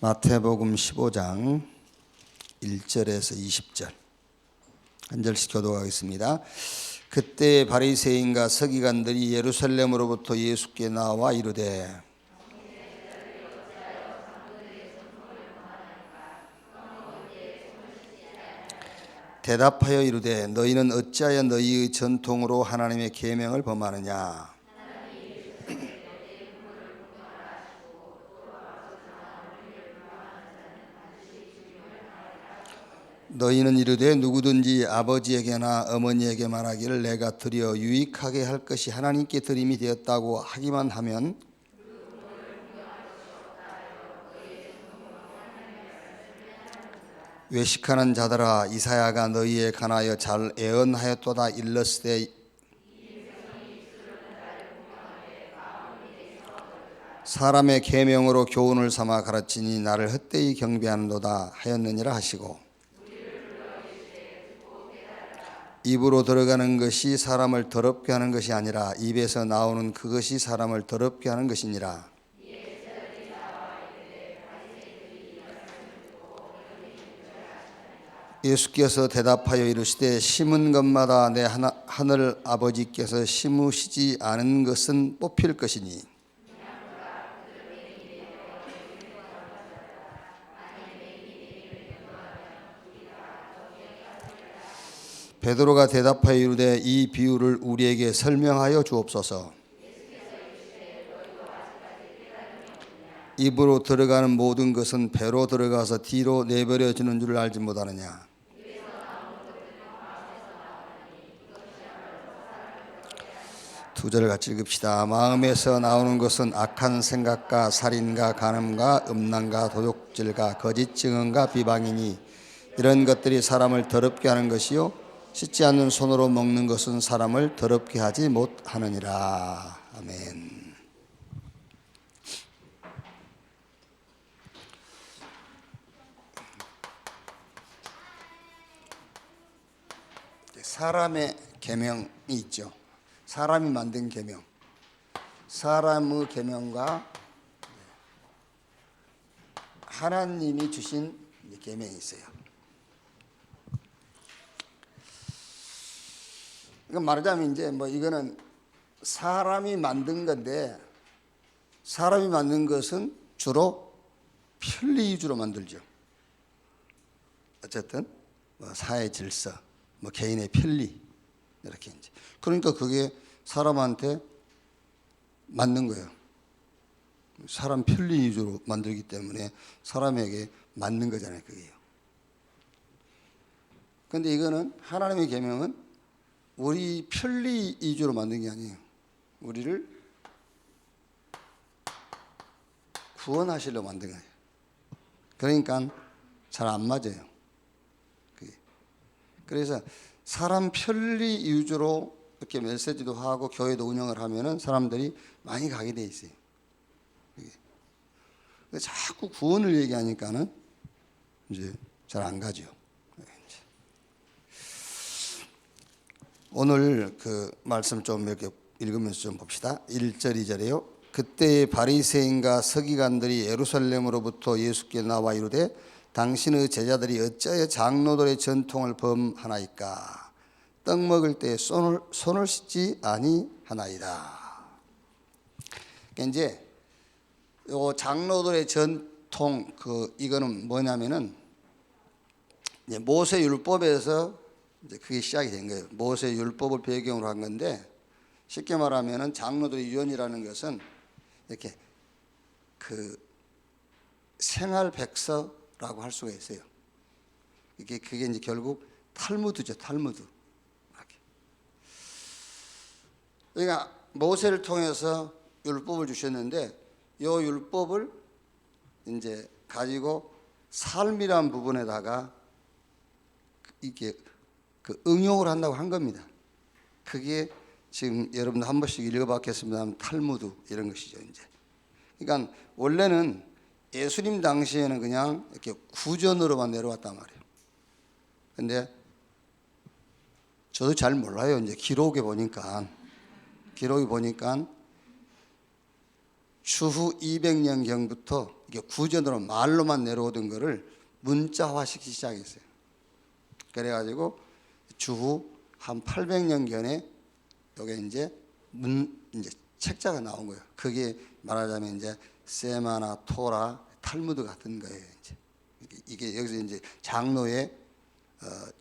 마태복음 15장 1절에서 20절 한 절씩 교독하겠습니다. 그때 바리새인과 서기관들이 예루살렘으로부터 예수께 나와 이르되 대답하여 이르되 너희는 어찌하여 너희의 전통으로 하나님의 계명을 범하느냐. 너희는 이르되 누구든지 아버지에게나 어머니에게 말하기를 내가 드려 유익하게 할 것이 하나님께 드림이 되었다고 하기만 하면 외식하는 자들아 이사야가 너희에 관하여 잘 예언하였도다. 일렀으되 사람의 계명으로 교훈을 삼아 가르치니 나를 헛되이 경배하는도다 하였느니라 하시고, 입으로 들어가는 것이 사람을 더럽게 하는 것이 아니라 입에서 나오는 그것이 사람을 더럽게 하는 것이니라. 예수께서 대답하여 이르시되 심은 것마다 내 하늘 아버지께서 심으시지 않은 것은 뽑힐 것이니 베드로가 대답하여 이르되 이 비유를 우리에게 설명하여 주옵소서. 입으로 들어가는 모든 것은 배로 들어가서 뒤로 내버려지는 줄 알지 못하느냐. 두 절을 같이 읽읍시다. 마음에서 나오는 것은 악한 생각과 살인과 간음과 음란과 도둑질과 거짓 증언과 비방이니 이런 것들이 사람을 더럽게 하는 것이요 씻지 않는 손으로 먹는 것은 사람을 더럽게 하지 못하느니라. 아멘. 사람의 계명이 있죠. 사람이 만든 계명, 사람의 계명과 하나님이 주신 계명이 있어요. 그러니까 말하자면 이제 이거는 사람이 만든 건데, 사람이 만든 것은 주로 편리 위주로 만들죠. 어쨌든 사회 질서, 개인의 편리 이렇게 이제. 그러니까 그게 사람한테 맞는 거예요. 사람 편리 위주로 만들기 때문에 사람에게 맞는 거잖아요, 그게요. 그런데 이거는 하나님의 계명은 우리 편리 위주로 만든 게 아니에요. 우리를 구원하시려고 만든 거예요. 그러니까 잘 안 맞아요. 그래서 사람 편리 위주로 이렇게 메시지도 하고 교회도 운영을 하면은 사람들이 많이 가게 돼 있어요. 자꾸 구원을 얘기하니까는 이제 잘 안 가죠. 오늘 그 말씀 좀 이렇게 읽으면서 좀 봅시다. 1절 2절이에요. 그때 바리새인과 서기관들이 예루살렘으로부터 예수께 나와 이르되 당신의 제자들이 어찌하여 장로들의 전통을 범하나이까. 떡 먹을 때 손을 씻지 아니하나이다. 그러니까 이제 요 장로들의 전통 이거는 뭐냐면은 이제 모세 율법에서 이제 그게 시작이 된 거예요. 모세 율법을 배경으로 한 건데, 쉽게 말하면은 장로들의 유언이라는 것은 이렇게 그 생활 백서라고 할 수가 있어요. 그게 이제 결국 탈무드죠, 탈무드. 그러니까 모세를 통해서 율법을 주셨는데, 이 율법을 이제 가지고 삶이란 부분에다가 이렇게 응용을 한다고 한 겁니다. 그게 지금 여러분들 한 번씩 읽어봤겠습니다만 탈무드 이런 것이죠. 이제 그러니까 원래는 예수님 당시에는 그냥 이렇게 구전으로만 내려왔단 말이에요. 근데 저도 잘 몰라요. 이제 기록에 보니까 추후 200년경부터 이게 구전으로 말로만 내려오던 거를 문자화시키기 시작했어요. 그래가지고 주후 한 800년경에 이게 이제 책자가 나온 거예요. 그게 말하자면 이제 세마나 토라, 탈무드 같은 거예요. 이게 여기서 이제 장로의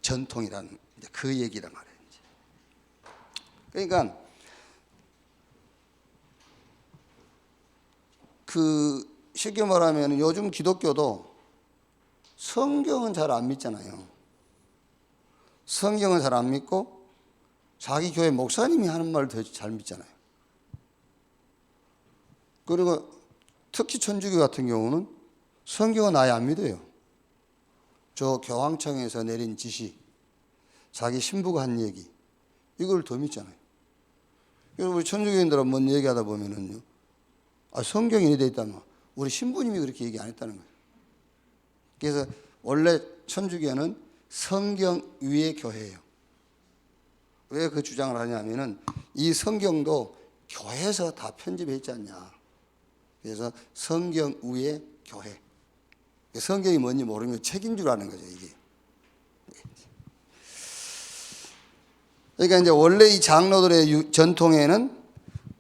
전통이라는 이제 그 얘기란 말이에요. 그러니까 그 쉽게 말하면 요즘 기독교도 성경은 잘 안 믿잖아요. 성경은 잘 안 믿고 자기 교회 목사님이 하는 말을 더 잘 믿잖아요. 그리고 특히 천주교 같은 경우는 성경은 아예 안 믿어요. 저 교황청에서 내린 지시, 자기 신부가 한 얘기, 이걸 더 믿잖아요. 우리 천주교인들은 뭔 얘기하다 보면은요, 성경이 이래 돼 있다면 우리 신부님이 그렇게 얘기 안 했다는 거예요. 그래서 원래 천주교는 성경 위의 교회예요. 왜 그 주장을 하냐면은 이 성경도 교회에서 다 편집해 있지 않냐. 그래서 성경 위의 교회. 성경이 뭔지 모르면 책인 줄 아는 거죠, 이게. 그러니까 이제 원래 이 장로들의 전통에는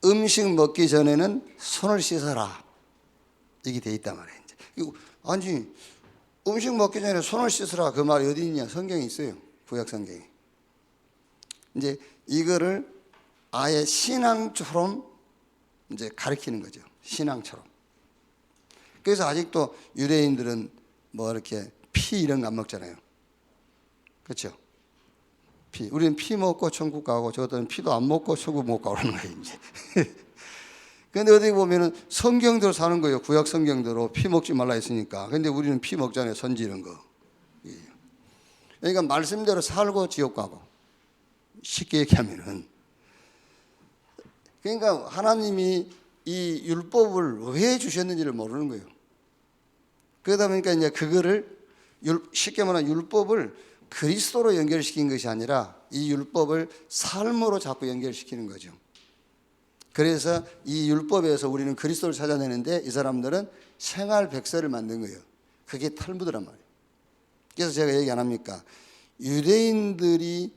음식 먹기 전에는 손을 씻어라, 이게 돼 있단 말이에요. 아니, 음식 먹기 전에 손을 씻으라, 그 말이 어디 있냐? 성경에 있어요. 구약 성경에. 이제 이거를 아예 신앙처럼 이제 가르치는 거죠. 신앙처럼. 그래서 아직도 유대인들은 뭐 이렇게 피 이런 거 안 먹잖아요. 그렇죠? 피. 우리는 피 먹고 천국 가고 저들은 피도 안 먹고 천국 못 가고 그러는 거예요, 이제. 근데 어디 보면은 성경대로 사는 거예요. 구약 성경대로 피 먹지 말라 했으니까. 근데 우리는 피 먹잖아요. 선지 이런 거. 그러니까 말씀대로 살고 지옥 가고. 쉽게 얘기하면은. 그러니까 하나님이 이 율법을 왜 주셨는지를 모르는 거예요. 그러다 보니까 이제 그거를 쉽게 말하면 율법을 그리스도로 연결시킨 것이 아니라 이 율법을 삶으로 자꾸 연결시키는 거죠. 그래서 이 율법에서 우리는 그리스도를 찾아내는데 이 사람들은 생활 백서를 만든 거예요. 그게 탈무드란 말이에요. 그래서 제가 얘기 안 합니까? 유대인들이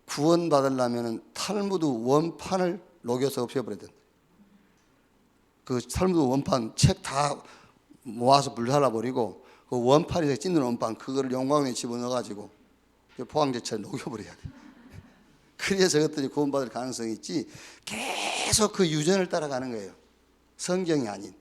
구원받으려면 탈무드 원판을 녹여서 없애버려야 된다. 그 탈무드 원판 책 다 모아서 불살라버리고 그 원판에서 찢는 원판 그거를 용광로에 집어넣어가지고 포항제철에 녹여버려야 돼. 그래서 그것들이 구원받을 가능성이 있지 계속 그 유전을 따라가는 거예요. 성경이 아닌.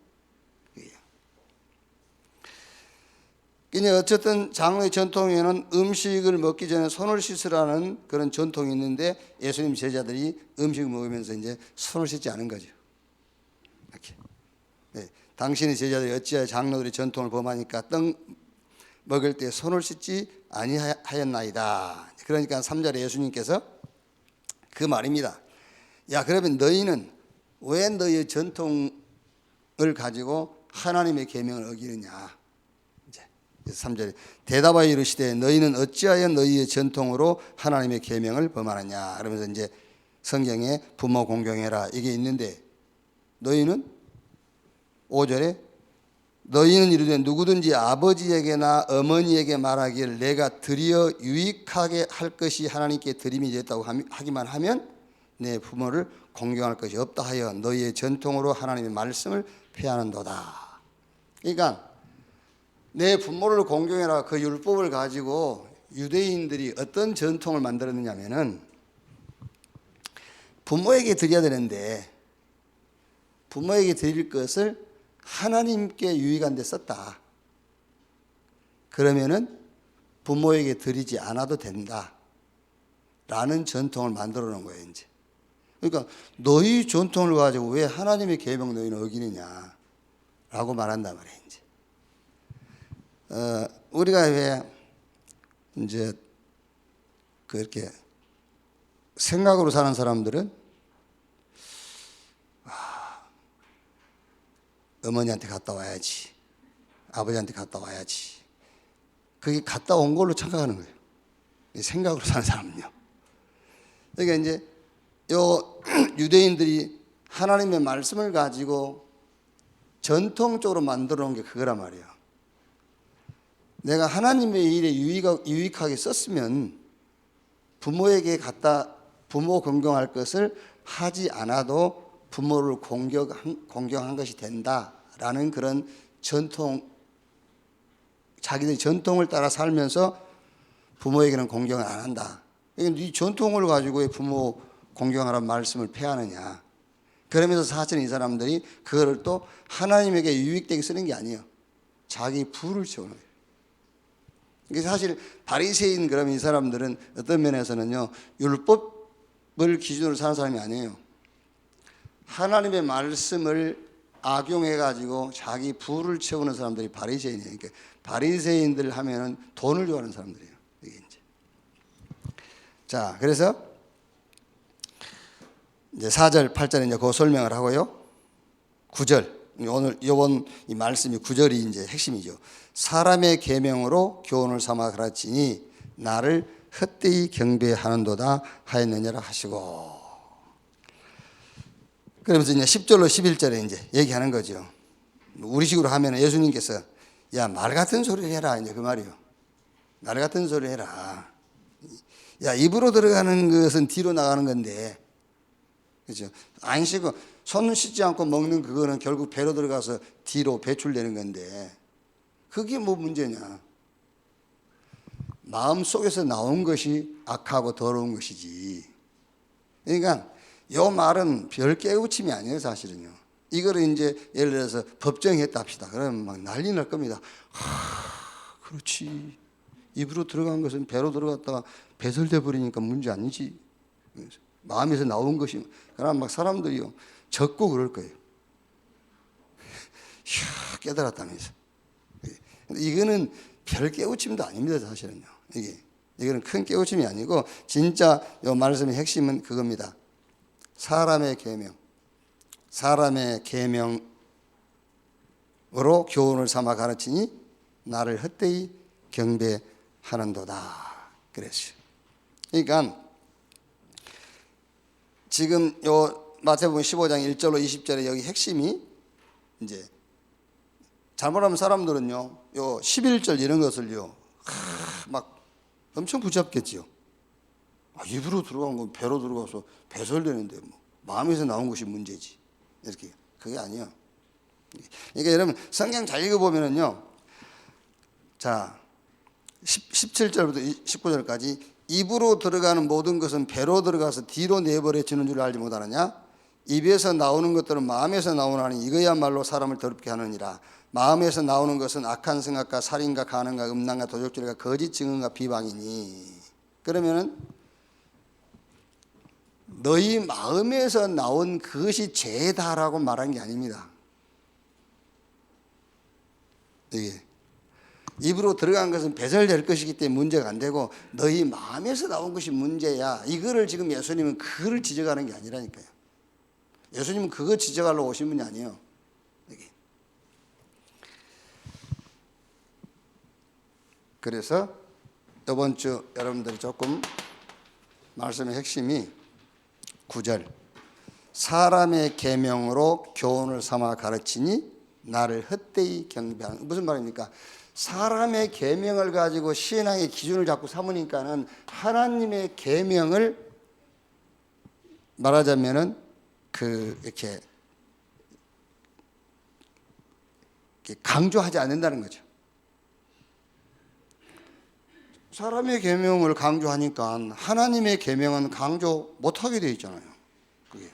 그냥 어쨌든 장로의 전통에는 음식을 먹기 전에 손을 씻으라는 그런 전통이 있는데 예수님 제자들이 음식을 먹으면서 이제 손을 씻지 않은 거죠. 이렇게. 네. 당신의 제자들이 어찌하여 장로들의 전통을 범하니까 떡 먹을 때 손을 씻지 아니하였나이다. 그러니까 3절에 예수님께서 그 말입니다. 야, 그러면 너희는 왜 너희의 전통을 가지고 하나님의 계명을 어기느냐. 이제 3절에 대답하여 이르시되 너희는 어찌하여 너희의 전통으로 하나님의 계명을 범하느냐. 그러면서 이제 성경에 부모 공경해라 이게 있는데 너희는 5절에 너희는 이르되 누구든지 아버지에게나 어머니에게 말하기를 내가 드리어 유익하게 할 것이 하나님께 드림이 됐다고 하기만 하면 내 부모를 공경할 것이 없다 하여 너희의 전통으로 하나님의 말씀을 폐하는도다. 그러니까 내 부모를 공경해라 그 율법을 가지고 유대인들이 어떤 전통을 만들었느냐면은 부모에게 드려야 되는데 부모에게 드릴 것을 하나님께 유익한 데 썼다. 그러면은 부모에게 드리지 않아도 된다. 라는 전통을 만들어 놓은 거예요, 이제. 그러니까 너희 전통을 가지고 왜 하나님의 계명 너희는 어기느냐. 라고 말한단 말이에요, 이제. 우리가 왜 이제 그렇게 생각으로 사는 사람들은 어머니한테 갔다 와야지. 아버지한테 갔다 와야지. 그게 갔다 온 걸로 착각하는 거예요. 생각으로 사는 사람은요. 그러니까 이제 요 유대인들이 하나님의 말씀을 가지고 전통적으로 만들어 놓은 게 그거란 말이에요. 내가 하나님의 일에 유익하게 썼으면 부모에게 갖다 부모 공경할 것을 하지 않아도 부모를 공경한 것이 된다라는 그런 전통, 자기들이 전통을 따라 살면서 부모에게는 공경을 안 한다. 네 전통을 가지고 왜 부모 공경하라는 말씀을 폐하느냐. 그러면서 사실은 이 사람들이 그거를 또 하나님에게 유익되게 쓰는 게 아니에요. 자기 부를 채우는 거예요. 이게 사실 바리새인 그러면 이 사람들은 어떤 면에서는요, 율법을 기준으로 사는 사람이 아니에요. 하나님의 말씀을 악용해 가지고 자기 부를 채우는 사람들이 바리새인이에요. 그러니까 바리새인들 하면은 돈을 좋아하는 사람들이에요. 이게 이제. 자, 그래서 이제 4절, 8절에 이제 그 설명을 하고요. 9절. 오늘 이번 이 말씀이 9절이 이제 핵심이죠. 사람의 계명으로 교훈을 삼아 가르치니 나를 헛되이 경배하는도다 하였느니라 하시고. 그러면서 이제 10절로 11절에 이제 얘기하는 거죠. 우리식으로 하면 예수님께서 야, 말 같은 소리를 해라. 이제 그 말이요. 말 같은 소리를 해라. 야, 입으로 들어가는 것은 뒤로 나가는 건데. 그렇죠. 안 씻고 손 씻지 않고 먹는 그거는 결국 배로 들어가서 뒤로 배출되는 건데. 그게 뭐 문제냐. 마음 속에서 나온 것이 악하고 더러운 것이지. 그러니까 이 말은 별 깨우침이 아니에요, 사실은요. 이거를 이제 예를 들어서 법정했다 합시다. 그러면 막 난리 날 겁니다. 그렇지. 입으로 들어간 것은 배로 들어갔다가 배설돼 버리니까 문제 아니지. 마음에서 나온 것이. 그러나 막 사람들이요, 적고 그럴 거예요. 휴, 깨달았다면서. 이거는 별 깨우침도 아닙니다, 사실은요. 이거는 큰 깨우침이 아니고 진짜 이 말씀의 핵심은 그겁니다. 사람의 계명으로 교훈을 삼아 가르치니 나를 헛되이 경배하는도다. 그랬어요. 그러니까 지금 요 마태복음 15장 1절로 20절에 여기 핵심이 이제 잘못하면 사람들은요, 요 11절 이런 것을요, 막 엄청 붙잡겠지요. 입으로 들어간 건 배로 들어가서 배설되는데 뭐 마음에서 나온 것이 문제지. 이렇게. 그게 아니에요. 그러니까 여러분 성경 잘 읽어보면은요, 자 17절부터 19절까지 입으로 들어가는 모든 것은 배로 들어가서 뒤로 내버려지는 줄 알지 못하느냐. 입에서 나오는 것들은 마음에서 나오나니 이거야말로 사람을 더럽게 하느니라. 마음에서 나오는 것은 악한 생각과 살인과 간음과 음란과 도적질과 거짓 증언과 비방이니. 그러면은 너희 마음에서 나온 그것이 죄다라고 말한 게 아닙니다. 이게 입으로 들어간 것은 배설될 것이기 때문에 문제가 안 되고 너희 마음에서 나온 것이 문제야. 이거를 지금 예수님은 그걸 지적하는 게 아니라니까요. 예수님은 그거 지적하러 오신 분이 아니에요. 여기. 그래서 이번 주 여러분들이 조금 말씀의 핵심이 9절 사람의 계명으로 교훈을 삼아 가르치니 나를 헛되이 경배하는. 무슨 말입니까? 사람의 계명을 가지고 신앙의 기준을 자꾸 삼으니까는 하나님의 계명을 말하자면은 이렇게 강조하지 않는다는 거죠. 사람의 계명을 강조하니까 하나님의 계명은 강조 못하게 되어 있잖아요. 그게.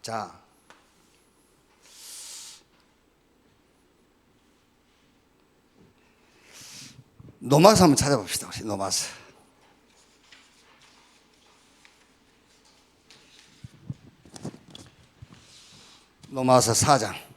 자, 노마스 한번 찾아봅시다. 우리 노마스. 노마스 4장.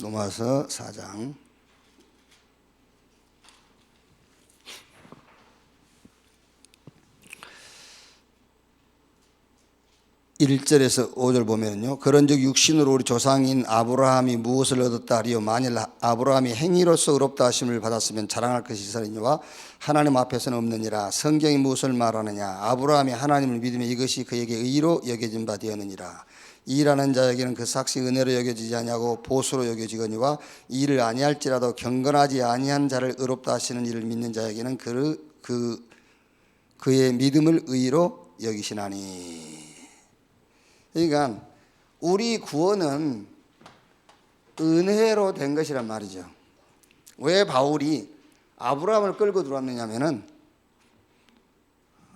로마서 4장 1 1절에서 5절 보면요, 그런즉 육신으로 우리 조상인 아브라함이 무엇을 얻었다 하리요 만일 아브라함이 행위로서 의롭다 하심을 받았으면 자랑할 것이 있으니와 하나님 앞에서는 없느니라. 성경이 무엇을 말하느냐? 아브라함이 하나님을 믿으며 이것이 그에게 의로 여겨진 바 되었느니라. 일하는 자에게는 그 삭시 은혜로 여겨지지 아니하고 보수로 여겨지거니와 일을 아니할지라도 경건하지 아니한 자를 의롭다 하시는 이를 믿는 자에게는 그의 믿음을 의로 여기시나니. 그러니까 우리 구원은 은혜로 된 것이란 말이죠. 왜 바울이 아브라함을 끌고 들어왔느냐면은,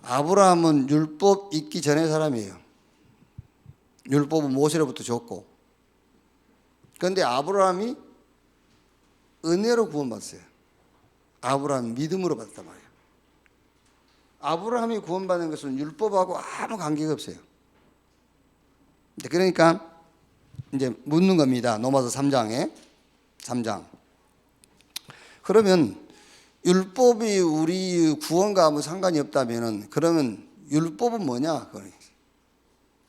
아브라함은 율법 있기 전의 사람이에요. 율법은 모세로부터 줬고, 그런데 아브라함이 은혜로 구원받았어요. 아브라함이 믿음으로 받았단 말이에요. 아브라함이 구원받는 것은 율법하고 아무 관계가 없어요. 그러니까 이제 묻는 겁니다. 로마서 3장. 그러면 율법이 우리 구원과 아무 상관이 없다면은, 그러면 율법은 뭐냐?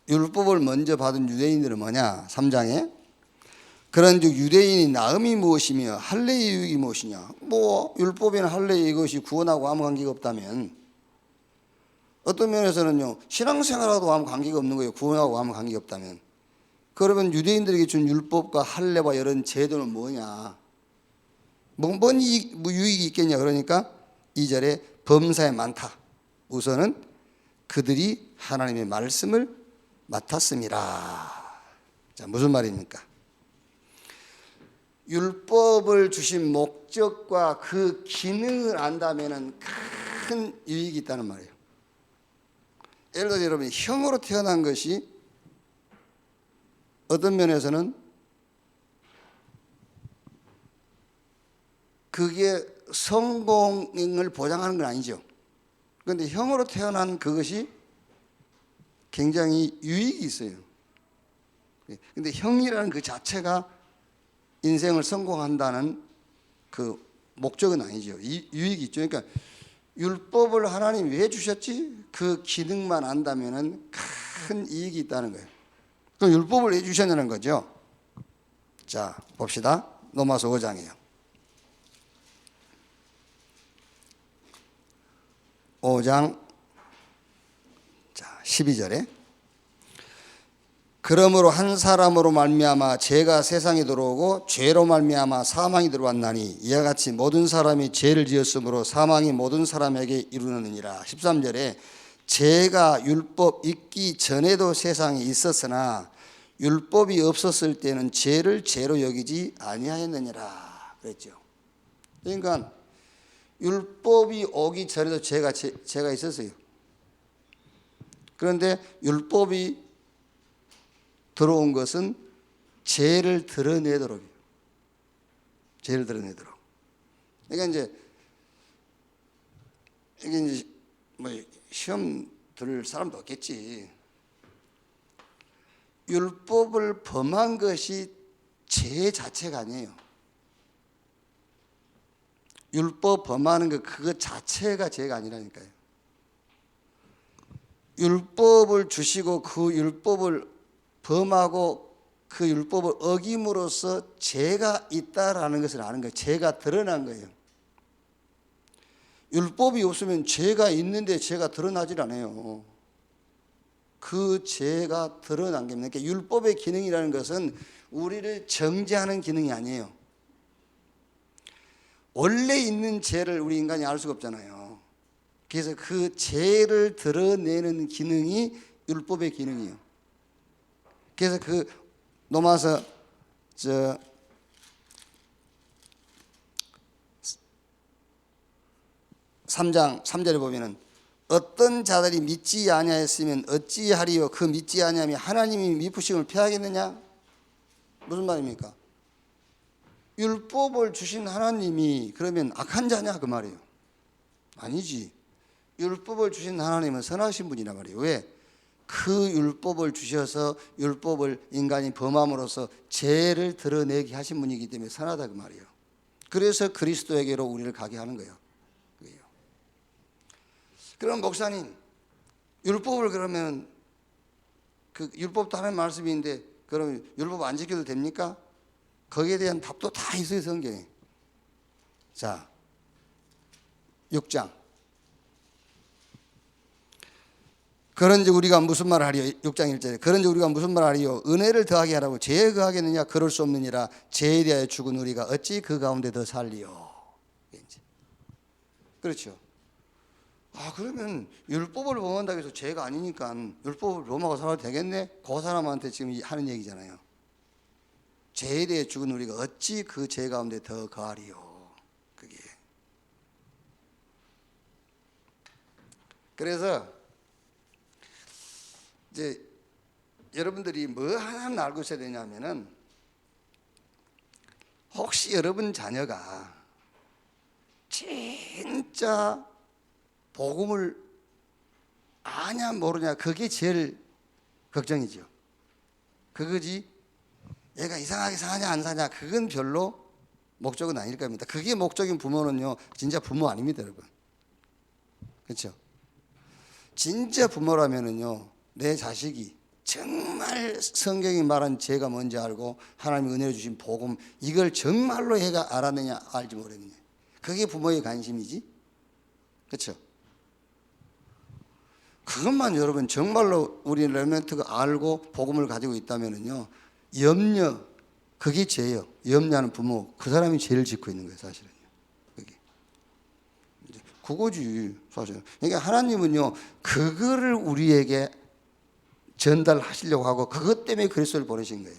율법을 먼저 받은 유대인들은 뭐냐? 3장에 그런즉 유대인이 나음이 무엇이며 할례의 유익이 무엇이냐? 뭐 율법이나 할례의 이것이 구원하고 아무 관계가 없다면, 어떤 면에서는요, 신앙생활하고도 아무 관계가 없는 거예요. 구원하고 아무 관계가 없다면. 그러면 유대인들에게 준 율법과 할례와 이런 제도는 뭐냐? 뭔 유익이 있겠냐? 그러니까 2절에 범사에 많다. 우선은 그들이 하나님의 말씀을 맡았습니다. 자, 무슨 말입니까? 율법을 주신 목적과 그 기능을 안다면 큰 유익이 있다는 말이에요. 예를 들어 여러분이 형으로 태어난 것이 어떤 면에서는 그게 성공을 보장하는 건 아니죠. 그런데 형으로 태어난 그것이 굉장히 유익이 있어요. 그런데 형이라는 그 자체가 인생을 성공한다는 그 목적은 아니죠. 유익이 있죠. 그러니까 율법을 하나님이 왜 주셨지? 그 기능만 안다면 큰 이익이 있다는 거예요. 그 율법을 왜 주셨냐는 거죠. 자, 봅시다. 로마서 5장이에요. 5장 12절에 그러므로 한 사람으로 말미암아 죄가 세상에 들어오고 죄로 말미암아 사망이 들어왔나니 이와 같이 모든 사람이 죄를 지었으므로 사망이 모든 사람에게 이르느니라. 13절에 죄가 율법 있기 전에도 세상에 있었으나 율법이 없었을 때는 죄를 죄로 여기지 아니하였느니라 그랬죠. 그러니까 율법이 오기 전에도 죄가 있었어요. 그런데 율법이 들어온 것은 죄를 드러내도록이에요. 죄를 드러내도록. 그러니까 이게 뭐 시험 들을 사람도 없겠지. 율법을 범한 것이 죄 자체가 아니에요. 율법 범하는 것 그것 자체가 죄가 아니라니까요. 율법을 주시고 그 율법을 범하고 그 율법을 어김으로써 죄가 있다라는 것을 아는 거예요. 죄가 드러난 거예요. 율법이 없으면 죄가 있는데 죄가 드러나질 않아요. 그 죄가 드러난 겁니다. 그러니까 율법의 기능이라는 것은 우리를 정죄하는 기능이 아니에요. 원래 있는 죄를 우리 인간이 알 수가 없잖아요. 그래서 그 죄를 드러내는 기능이 율법의 기능이에요. 그래서 그 로마서 3장 3절에 보면은 어떤 자들이 믿지 아니하였으면 어찌하리요? 그 믿지 아니하면 하나님이 미쁘심을 피하겠느냐? 무슨 말입니까? 율법을 주신 하나님이 그러면 악한 자냐 그 말이에요. 아니지. 율법을 주신 하나님은 선하신 분이란 말이에요. 왜? 그 율법을 주셔서 율법을 인간이 범함으로써 죄를 드러내게 하신 분이기 때문에 선하다 그 말이에요. 그래서 그리스도에게로 우리를 가게 하는 거예요. 그럼 목사님, 율법을 그러면 그 율법도 하나님 말씀인데 그럼 율법 안 지켜도 됩니까? 거기에 대한 답도 다 있어요, 성경에. 자, 6장. 그런즉 우리가 무슨 말을 하리요? 6장 1절에 그런즉 우리가 무슨 말을 하리요? 은혜를 더하게 하라고 죄에 거하겠느냐? 그럴 수 없느니라. 죄에 대하여 죽은 우리가 어찌 그 가운데 더 살리요? 그렇죠. 그러면 율법을 범한다고 해서 죄가 아니니까 율법을 범하고 살아도 되겠네? 그 사람한테 지금 하는 얘기잖아요. 죄에 대해 죽은 우리가 어찌 그 죄 가운데 더 거하리요? 그게. 그래서 이제 여러분들이 뭐 하나 알고 있어야 되냐면은, 혹시 여러분 자녀가 진짜 복음을 아냐 모르냐, 그게 제일 걱정이죠. 그거지 얘가 이상하게 사냐 안 사냐, 그건 별로 목적은 아닐 겁니다. 그게 목적인 부모는요 진짜 부모 아닙니다, 여러분. 그렇죠? 진짜 부모라면은요, 내 자식이 정말 성경이 말한 죄가 뭔지 알고 하나님이 은혜를 주신 복음, 이걸 정말로 얘가 알았느냐 알지 모르느냐, 그게 부모의 관심이지. 그렇죠? 그것만 여러분 정말로 우리 레멘트가 알고 복음을 가지고 있다면은요, 염려, 그게 죄예요. 염려하는 부모, 그 사람이 죄를 짓고 있는 거예요, 사실은요. 그게 그거지 사실은. 그러니까 하나님은요 그거를 우리에게 전달하시려고 하고, 그것 때문에 그리스도를 보내신 거예요.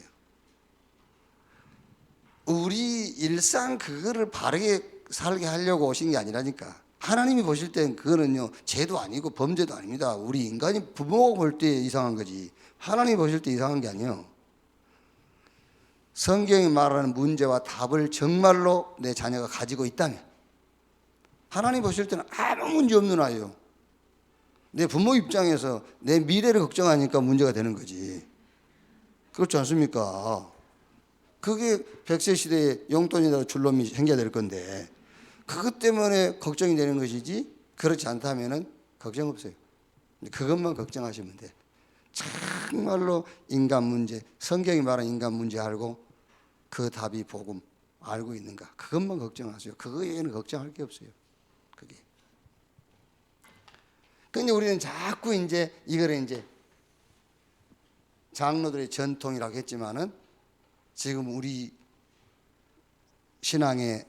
우리 일상 그거를 바르게 살게 하려고 오신 게 아니라니까. 하나님이 보실 땐 그거는요 죄도 아니고 범죄도 아닙니다. 우리 인간이 부모가 볼 때 이상한 거지, 하나님이 보실 때 이상한 게 아니에요. 성경이 말하는 문제와 답을 정말로 내 자녀가 가지고 있다면, 하나님 보실 때는 아무 문제 없는 아이요. 내 부모 입장에서 내 미래를 걱정하니까 문제가 되는 거지. 그렇지 않습니까? 그게 100세 시대에 용돈이나 줄놈이 생겨야 될 건데, 그것 때문에 걱정이 되는 것이지, 그렇지 않다면 걱정 없어요. 그것만 걱정하시면 돼. 정말로 인간 문제, 성경이 말하는 인간 문제 알고 그 답이 복음 알고 있는가, 그것만 걱정하세요. 그거 외에는 걱정할 게 없어요. 그게. 근데 우리는 자꾸 이제 이거를 이제 장로들의 전통이라고 했지만은, 지금 우리 신앙에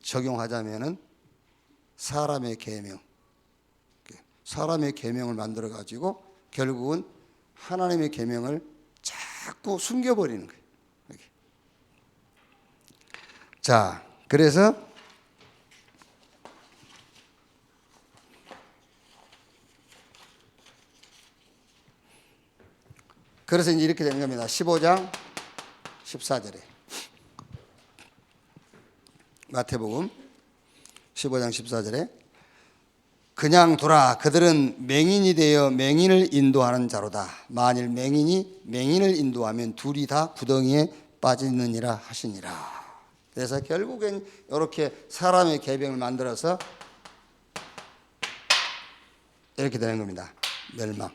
적용하자면은 사람의 계명, 사람의 계명을 만들어 가지고 결국은 하나님의 계명을 자꾸 숨겨버리는 거예요. 이렇게. 자, 그래서 이제 이렇게 되는 겁니다. 15장 14절에 마태복음 15장 14절에 그냥 두라, 그들은 맹인이 되어 맹인을 인도하는 자로다. 만일 맹인이 맹인을 인도하면 둘이 다 구덩이에 빠지느니라 하시니라. 그래서 결국엔 이렇게 사람의 계명을 만들어서 이렇게 되는 겁니다. 멸망.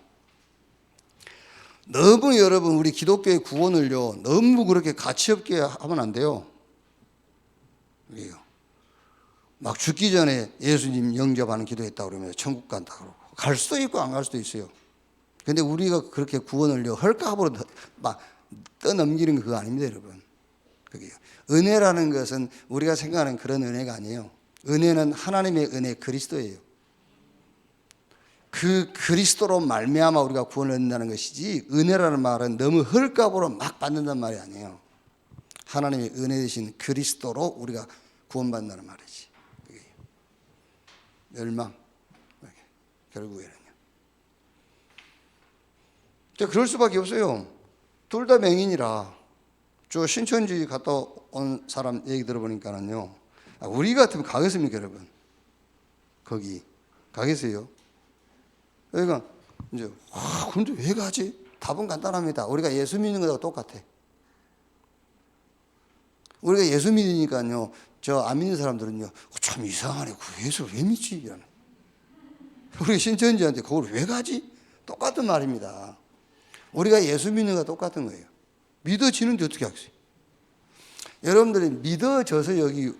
너무 여러분 우리 기독교의 구원을요 너무 그렇게 가치 없게 하면 안 돼요. 왜요? 막 죽기 전에 예수님 영접하는 기도했다고 그러면 천국 간다 그러고, 갈 수도 있고 안 갈 수도 있어요. 근데 우리가 그렇게 구원을요 헐값으로 막 떠넘기는 거 그거 아닙니다, 여러분. 그게요. 은혜라는 것은 우리가 생각하는 그런 은혜가 아니에요. 은혜는 하나님의 은혜, 그리스도예요. 그 그리스도로 말미암아 우리가 구원을 얻는다는 것이지, 은혜라는 말은 너무 헐값으로 막 받는다는 말이 아니에요. 하나님의 은혜 되신 그리스도로 우리가 구원받는다는 말이지. 그게 멸망, 결국에는요. 그럴 수밖에 없어요. 둘 다 맹인이라. 저 신천지 갔다 온 사람 얘기 들어보니까는요, 우리 같으면 가겠습니까, 여러분? 거기 가겠어요? 그러니까 이제 근데 왜 가지? 답은 간단합니다. 우리가 예수 믿는 거하고 똑같아. 우리가 예수 믿으니까요, 저 안 믿는 사람들은요, 참 이상하네. 그 예수를 왜 믿지? 이러는. 우리 신천지한테 그걸 왜 가지? 똑같은 말입니다. 우리가 예수 믿는 거 똑같은 거예요. 믿어지는데 어떻게 하겠어요? 여러분들이 믿어져서 여기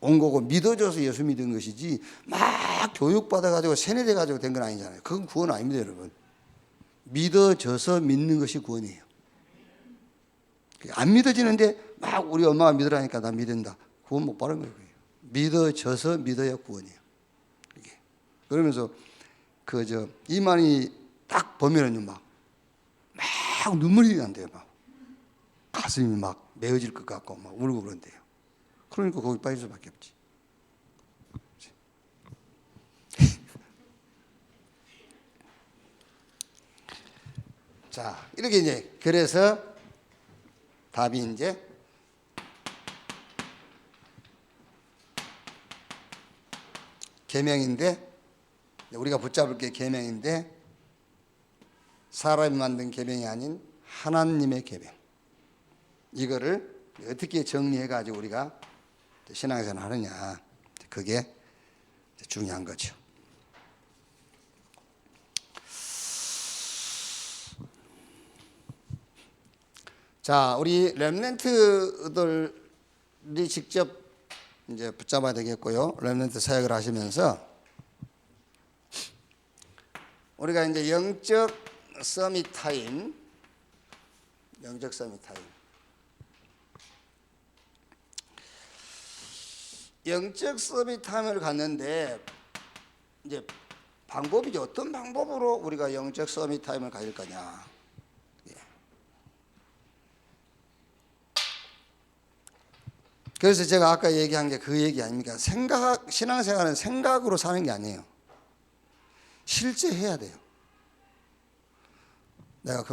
온 거고 믿어져서 예수 믿은 것이지 막 교육받아가지고 세뇌돼가지고 된 건 아니잖아요. 그건 구원 아닙니다, 여러분. 믿어져서 믿는 것이 구원이에요. 안 믿어지는데 막 우리 엄마가 믿으라니까 나 믿는다. 구원 못 받은 거예요. 믿어져서 믿어야 구원이에요. 이게. 그러면서 이만희 딱 보면은요 막 눈물이 난대요. 막 가슴이 막 메어질 것 같고 막 울고 그런대요. 그러니까 거기 빠질 수밖에 없지. 자, 이렇게 이제 그래서 답이 이제 계명인데 우리가 붙잡을 게 계명인데 사람이 만든 계명이 아닌 하나님의 계명. 이거를 어떻게 정리해 가지고 우리가 신앙생활 하느냐, 그게 중요한 거죠. 자, 우리 렘넌트들이 직접 이제 붙잡아야 되겠고요. 렘넌트 사역을 하시면서 우리가 이제 영적 서밋 타임, 영적 서밋 타임을 갖는데 이제 방법이죠. 어떤 방법으로 우리가 영적 서밋 타임을 가질 거냐. 그래서 제가 아까 얘기한 게 그 얘기 아닙니까? 신앙생활은 생각으로 사는 게 아니에요. 실제 해야 돼요. 내가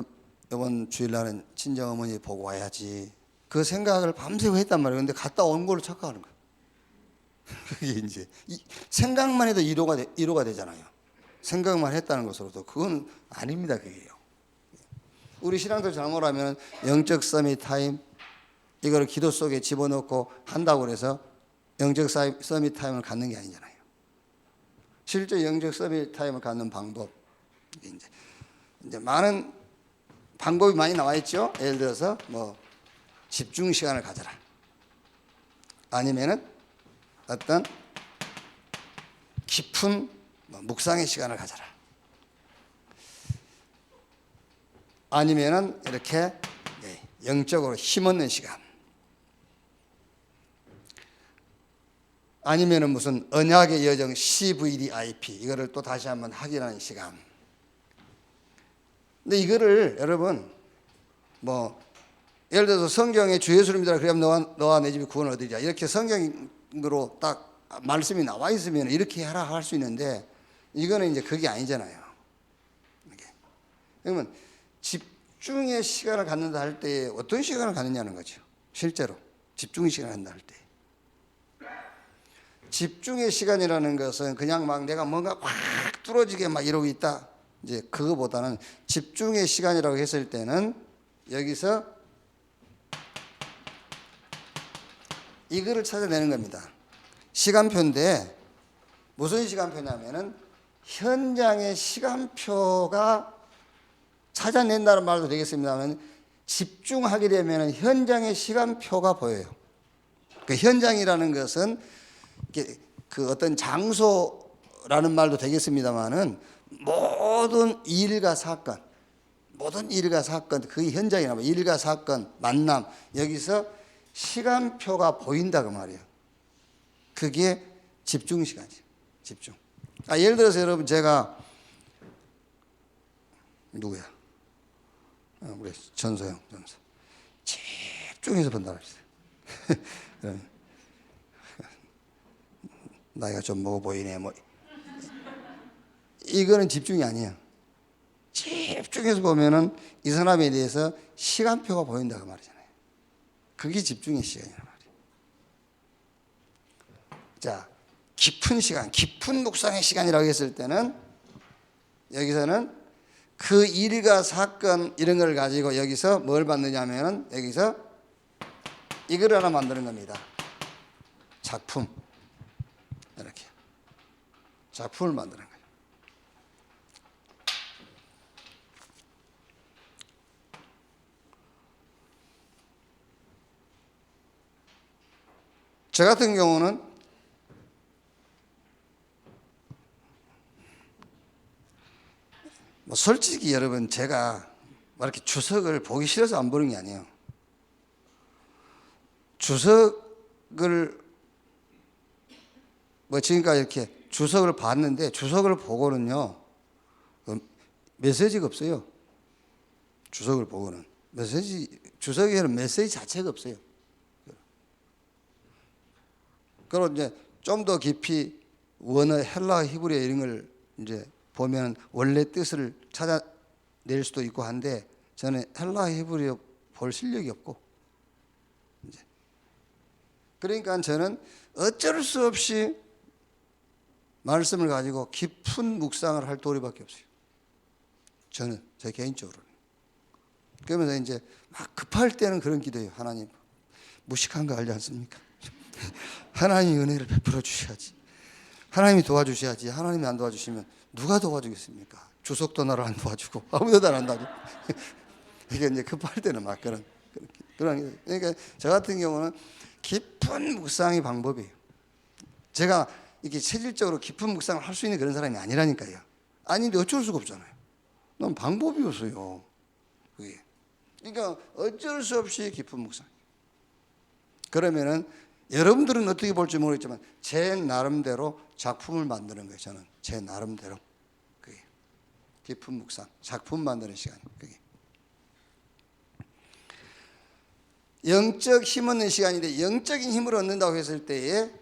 이번 주일날은 친정어머니 보고 와야지. 그 생각을 밤새고 했단 말이에요. 근데 갔다 온 걸로 착각하는 거예요. 그게 이제 생각만 해도 위로가 되잖아요. 생각만 했다는 것으로도 그건 아닙니다. 그게요. 우리 신앙도 잘못하면 영적 서밋 타임 이거를 기도 속에 집어넣고 한다고 해서 영적 서밋 타임을 갖는 게 아니잖아요. 실제 영적 서밋 타임을 갖는 방법, 이제 많은 방법이 많이 나와 있죠. 예를 들어서 뭐 집중 시간을 가져라. 아니면은 어떤 깊은 묵상의 시간을 가져라. 아니면은 이렇게 영적으로 힘없는 시간. 아니면은 무슨 언약의 여정 CVDIP 이거를 또 다시 한번 확인하는 시간. 근데 이거를 여러분 뭐 예를 들어서 성경에 주 예수를 믿으라 그러면 너와 내 집이 구원을 얻으리라 이렇게 성경으로 딱 말씀이 나와 있으면 이렇게 하라 할 수 있는데 이거는 이제 그게 아니잖아요. 그러면 집중의 시간을 갖는다 할 때 어떤 시간을 갖느냐는 거죠. 실제로 집중의 시간을 갖는다 할 때. 집중의 시간이라는 것은 그냥 막 내가 뭔가 확 뚫어지게 막 이러고 있다. 이제 그거보다는 집중의 시간이라고 했을 때는 여기서 이거를 찾아내는 겁니다. 시간표인데 무슨 시간표냐면은 현장의 시간표가 찾아낸다는 말도 되겠습니다만 집중하게 되면 현장의 시간표가 보여요. 그 현장이라는 것은 그 어떤 장소라는 말도 되겠습니다만은 모든 일과 사건 그 현장이나 일과 사건 만남 여기서 시간표가 보인다 그 말이에요. 그게 집중 시간이에요. 집중. 예를 들어서 여러분 제가 누구야? 우리 전소영 전소. 집중해서 본다 합시다. 나이가 좀 먹어 보이네. 뭐 이거는 집중이 아니야. 집중해서 보면은 이 사람에 대해서 시간표가 보인다 그 말이잖아요. 그게 집중의 시간이란 말이에요. 자, 깊은 시간, 깊은 묵상의 시간이라고 했을 때는 여기서는 그 일과 사건 이런 걸 가지고 여기서 뭘 받느냐면은 여기서 이걸 하나 만드는 겁니다. 작품. 이렇게 작품을 만드는 거예요. 저 같은 경우는 뭐 솔직히 여러분, 제가 뭐 이렇게 주석을 보기 싫어서 안 보는 게 아니에요. 주석을 뭐 지금까지 이렇게 주석을 봤는데, 주석을 보고는요 메시지가 없어요. 주석을 보고는 주석에는 메시지 자체가 없어요. 그리고 이제 좀 더 깊이 원어, 헬라, 히브리어 이런 걸 이제 보면 원래 뜻을 찾아낼 수도 있고 한데, 저는 헬라, 히브리어 볼 실력이 없고, 이제 그러니까 저는 어쩔 수 없이 말씀을 가지고 깊은 묵상을 할 도리밖에 없어요. 저는 제 개인적으로는. 그러면서 이제 막 급할 때는 그런 기도해요. 하나님, 무식한 거 알지 않습니까? 하나님이 은혜를 베풀어 주셔야지. 하나님이 도와주셔야지. 하나님이 안 도와주시면 누가 도와주겠습니까? 주석도 나를 안 도와주고 아무도 나를 안 도와주고. 이게 이제 급할 때는 막 그런. 그러니까 저 같은 경우는 깊은 묵상이 방법이에요. 제가 이렇게 체질적으로 깊은 묵상을 할 수 있는 그런 사람이 아니라니까요. 아닌데 어쩔 수가 없잖아요. 난 방법이었어요. 그게. 그러니까 어쩔 수 없이 깊은 묵상. 그러면은 여러분들은 어떻게 볼지 모르겠지만 제 나름대로 작품을 만드는 거예요. 저는 제 나름대로. 그게 깊은 묵상, 작품 만드는 시간. 그게 영적 힘 얻는 시간인데, 영적인 힘을 얻는다고 했을 때에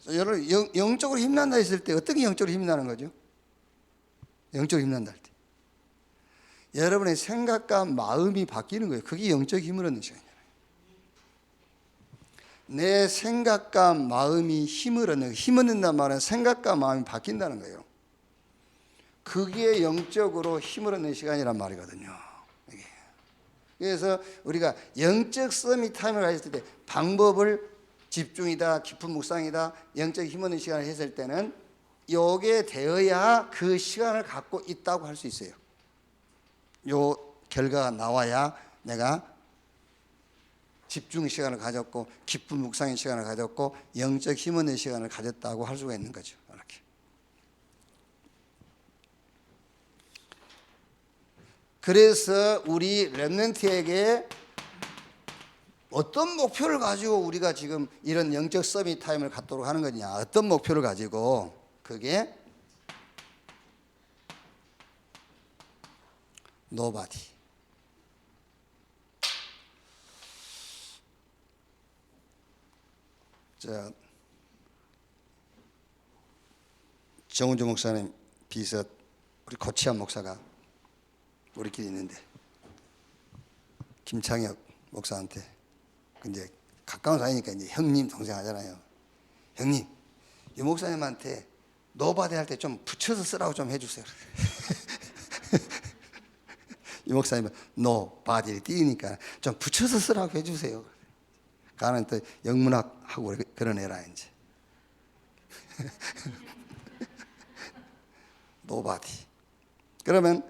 여러분 영적으로 힘난다 했을 때 어떻게 영적으로 힘이 나는 거죠? 영적으로 힘난다 할 때 여러분의 생각과 마음이 바뀌는 거예요. 그게 영적 힘을 얻는 시간이에요. 내 생각과 마음이 힘을 얻는, 힘 얻는다는 말은 생각과 마음이 바뀐다는 거예요. 그게 영적으로 힘을 얻는 시간이란 말이거든요. 그래서 우리가 영적 서밋 타임을 가졌을 때 방법을 집중이다, 깊은 묵상이다, 영적 힘 얻는 시간을 했을 때는 요게 되어야 그 시간을 갖고 있다고 할 수 있어요. 요 결과가 나와야 내가 집중 시간을 가졌고 깊은 묵상의 시간을 가졌고 영적 힘 얻는 시간을 가졌다고 할 수가 있는 거죠. 이렇게. 그래서 우리 렘넌트에게 어떤 목표를 가지고 우리가 지금 이런 영적 서밋 타임을 갖도록 하는 거냐, 어떤 목표를 가지고, 그게 nobody. 정은주 목사님 비서 우리 고치한 목사가 우리끼리 있는데, 김창혁 목사한테 이제 가까운 사이니까 이제 형님 동생 하잖아요. 형님, 이 목사님한테 노바디 할 때 좀 붙여서 쓰라고 좀 해주세요. 이 목사님은 노바디를 띄니까 좀 붙여서 쓰라고 해주세요. 가는 또 영문학하고 그런 애라 이제. 노바디. 그러면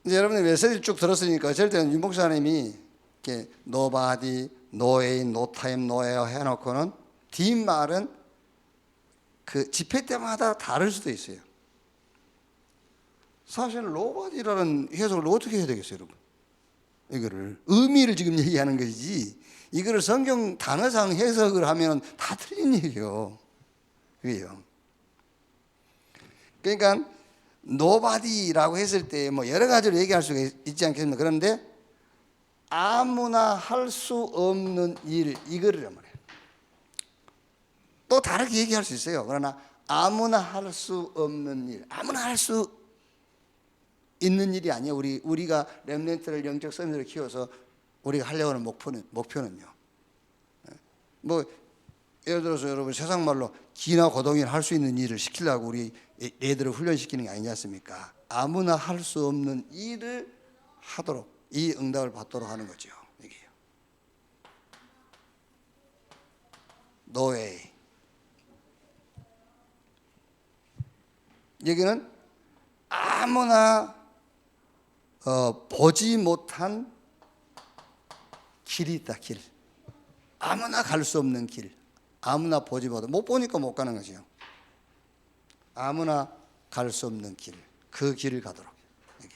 이제 여러분이 메시지를 쭉 들었으니까 어쩔 때는 유 목사님이 이렇게 노바디, 노에인, 노타임, 노에어 해놓고는 뒷말은 그 집회 때마다 다를 수도 있어요. 사실 노바디라는 해석을 어떻게 해야 되겠어요, 여러분? 이거를 의미를 지금 얘기하는 것이지, 이거를 성경 단어상 해석을 하면 다 틀린 얘기예요. 그게요. 그러니까 노바디라고 했을 때 뭐 여러 가지로 얘기할 수가 있지 않겠습니까? 그런데 아무나 할 수 없는 일, 이거를 말해요. 또 다르게 얘기할 수 있어요. 그러나 아무나 할 수 없는 일, 아무나 할 수 있는 일이 아니에요. 우리가 렘넌트를 영적 서밋으로 키워서 우리가 하려고 하는 목표는요. 뭐 예를 들어서 여러분 세상 말로 기나 고동이나 할 수 있는 일을 시키려고 우리 애들을 훈련시키는 게 아니지 않습니까? 아무나 할 수 없는 일을 하도록, 이 응답을 받도록 하는 거죠. 이게요. No way. 여기는 아무나 보지 못한 길이 있다. 길. 아무나 갈 수 없는 길, 아무나 보지 못 보니까 못 가는 거죠. 아무나 갈 수 없는 길, 그 길을 가도록. 여기.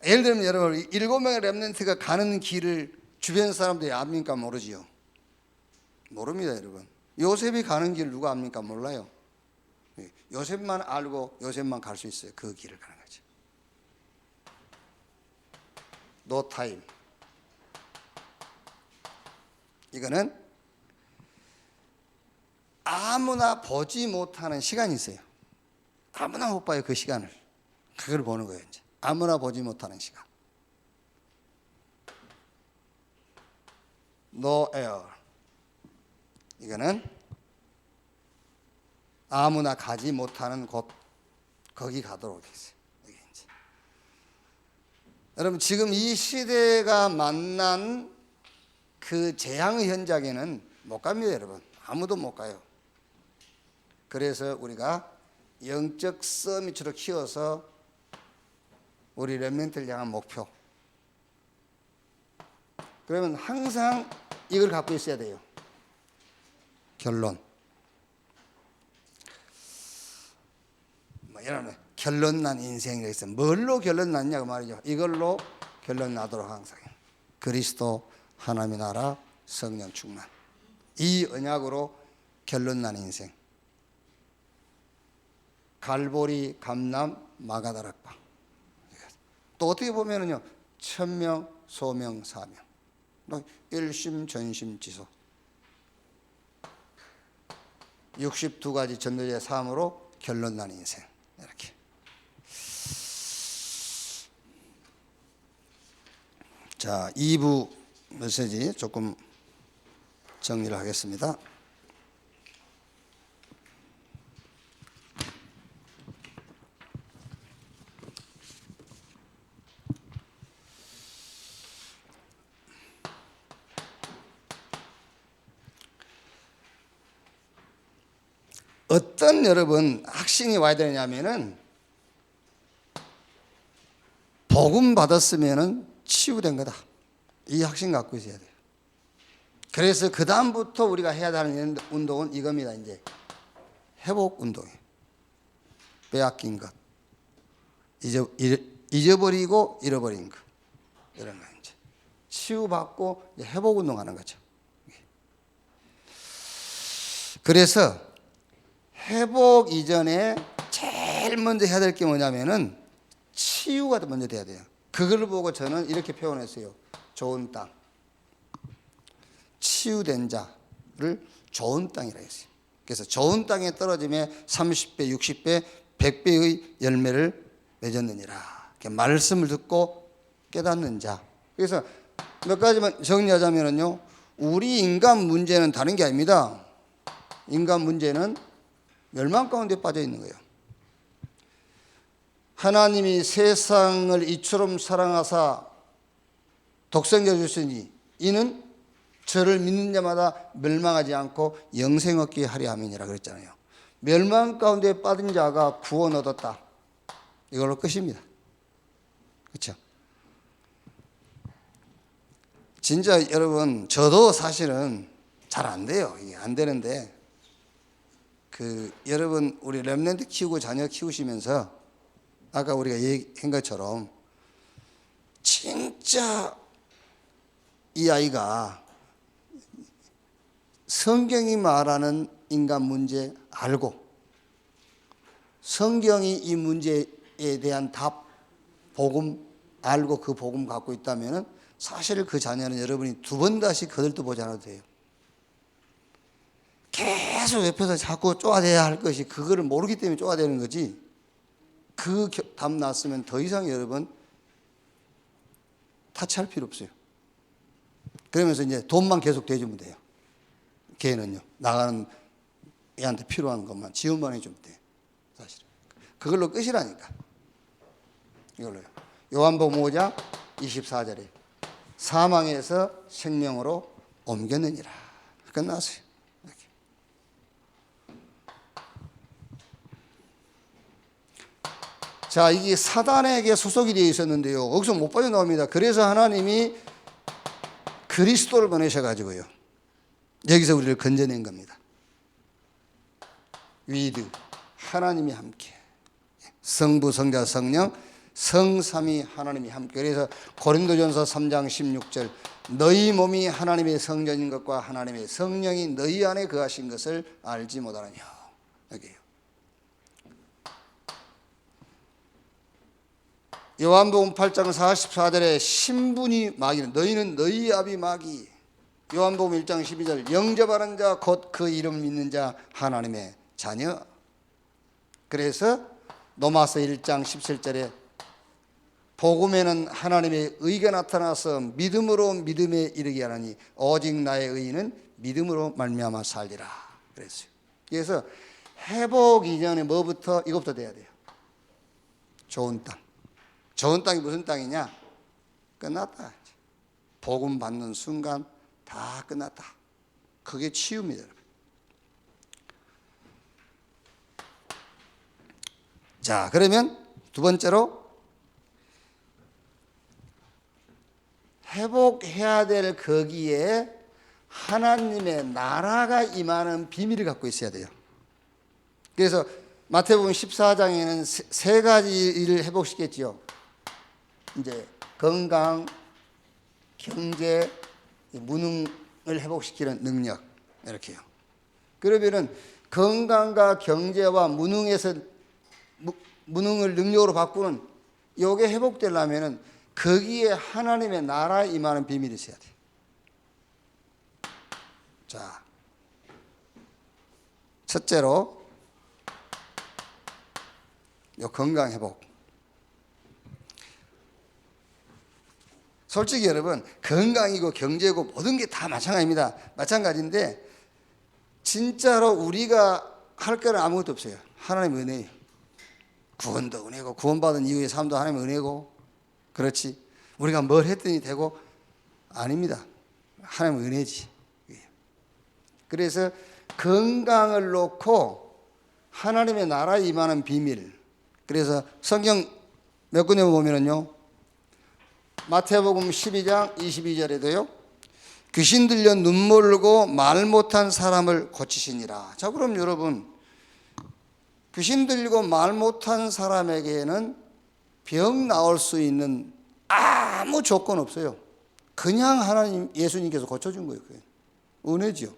예를 들면 여러분 7명의 렘넌트가 가는 길을 주변 사람들이 압니까? 모르지요. 모릅니다, 여러분. 요셉이 가는 길 누가 압니까? 몰라요. 요셉만 알고 요셉만 갈 수 있어요. 그 길을 가는 거죠. No time. 이거는 아무나 보지 못하는 시간이 있어요. 아무나 못 봐요, 그 시간을. 그걸 보는 거예요, 이제. 아무나 보지 못하는 시간. No air. 이거는 아무나 가지 못하는 곳, 거기 가도록 했어요. 여기 이제. 여러분, 지금 이 시대가 만난 그 재앙의 현장에는 못 갑니다, 여러분. 아무도 못 가요. 그래서 우리가 영적 서밋으로 키워서 우리 렘넌트를 향한 목표. 그러면 항상 이걸 갖고 있어야 돼요. 결론. 여러분, 결론 난 인생이라 해서 뭘로 결론 났냐고 말이죠. 이걸로 결론 나도록 항상. 그리스도, 하나님의 나라, 성령 충만. 이 언약으로 결론 난 인생. 갈보리, 감람, 마가다락방. 또 어떻게 보면은요, 천명, 소명, 사명. 일심, 전심, 지소. 62가지 전도자의 삶으로 결론 난 인생. 이렇게. 자, 2부 메시지 조금 정리를 하겠습니다. 어떤 여러분 확신이 와야 되냐면은 복음 받았으면은 치유된 거다. 이 확신 갖고 있어야 돼요. 그래서 그 다음부터 우리가 해야 하는 운동은 이겁니다. 이제 회복 운동이에요. 빼앗긴 것, 잊어버리고 잃어버린 것, 이런 거 이제 치유받고 이제 회복 운동하는 거죠. 그래서 회복 이전에 제일 먼저 해야 될 게 뭐냐면은 치유가 먼저 돼야 돼요. 그걸 보고 저는 이렇게 표현했어요. 좋은 땅. 치유된 자를 좋은 땅이라 했어요. 그래서 좋은 땅에 떨어짐에 30배, 60배, 100배의 열매를 맺었느니라. 말씀을 듣고 깨닫는 자. 그래서 몇 가지만 정리하자면요. 우리 인간 문제는 다른 게 아닙니다. 인간 문제는 멸망 가운데 빠져 있는 거예요. 하나님이 세상을 이처럼 사랑하사 독생자 주시니 이는 저를 믿는 자마다 멸망하지 않고 영생 얻게 하려 함이니라 그랬잖아요. 멸망 가운데 빠진 자가 구원 얻었다. 이걸로 끝입니다. 그렇죠? 진짜 여러분, 저도 사실은 잘 안 돼요. 이게 안 되는데 여러분 우리 렘넌트 키우고 자녀 키우시면서 아까 우리가 얘기한 것처럼 진짜 이 아이가 성경이 말하는 인간 문제 알고 성경이 이 문제에 대한 답, 복음 알고 그 복음 갖고 있다면 사실 그 자녀는 여러분이 두 번 다시 거들떠 보지 않아도 돼요. 계속 옆에서 자꾸 쪼아대야 할 것이 그거를 모르기 때문에 쪼아대는 거지. 그 답 났으면 더 이상 여러분 타치할 필요 없어요. 그러면서 이제 돈만 계속 대주면 돼요. 걔는요. 나가는 애한테 필요한 것만 지원만 해주면 돼요. 사실은. 그걸로 끝이라니까. 이걸로요. 요한복음 5장 24절에 사망에서 생명으로 옮겼느니라. 끝났어요. 이렇게. 자, 이게 사단에게 소속이 되어 있었는데요. 여기서 못 빠져나옵니다. 그래서 하나님이 그리스도를 보내셔가지고요, 여기서 우리를 건져낸 겁니다. 위드, 하나님이 함께, 성부, 성자, 성령, 성삼위 하나님이 함께. 그래서 고린도전서 3장 16절, 너희 몸이 하나님의 성전인 것과 하나님의 성령이 너희 안에 거하신 것을 알지 못하느냐. 여기요. 요한복음 8장 44절에 신분이 마귀는, 너희는 너희 아비 마귀. 요한복음 1장 12절, 영접하는 자 곧 그 이름 믿는 자 하나님의 자녀. 그래서 로마서 1장 17절에 복음에는 하나님의 의가 나타나서 믿음으로 믿음에 이르게 하나니 오직 나의 의는 믿음으로 말미암아 살리라 그랬어요. 그래서 회복 이전에 뭐부터, 이것부터 돼야 돼요. 좋은 땅. 좋은 땅이 무슨 땅이냐? 끝났다. 복음 받는 순간 다 끝났다. 그게 치유입니다. 자, 그러면 두 번째로 회복해야 될 거기에 하나님의 나라가 임하는 비밀을 갖고 있어야 돼요. 그래서 마태복음 14장에는 세 가지를 회복시켰지요. 이제 건강, 경제, 무능을 회복시키는 능력, 이렇게요. 그러면은 건강과 경제와 무능을 능력으로 바꾸는 요게 회복되려면은 거기에 하나님의 나라에 임하는 비밀이 있어야 돼요. 자, 첫째로 요 건강 회복. 솔직히 여러분, 건강이고 경제고 모든 게 다 마찬가지입니다. 마찬가지인데 진짜로 우리가 할 거는 아무것도 없어요. 하나님의 은혜예요. 구원도 은혜고, 구원받은 이후의 삶도 하나님의 은혜고, 그렇지. 우리가 뭘 했더니 되고, 아닙니다. 하나님의 은혜지. 그래서 건강을 놓고 하나님의 나라에 임하는 비밀. 그래서 성경 몇 군데 보면은요, 마태복음 12장 22절에도요, 귀신 들려 눈물고 말 못한 사람을 고치시니라. 자, 그럼 여러분, 귀신 들리고 말 못한 사람에게는 병 나올 수 있는 아무 조건 없어요. 그냥 하나님, 예수님께서 고쳐준 거예요. 그게 은혜지요.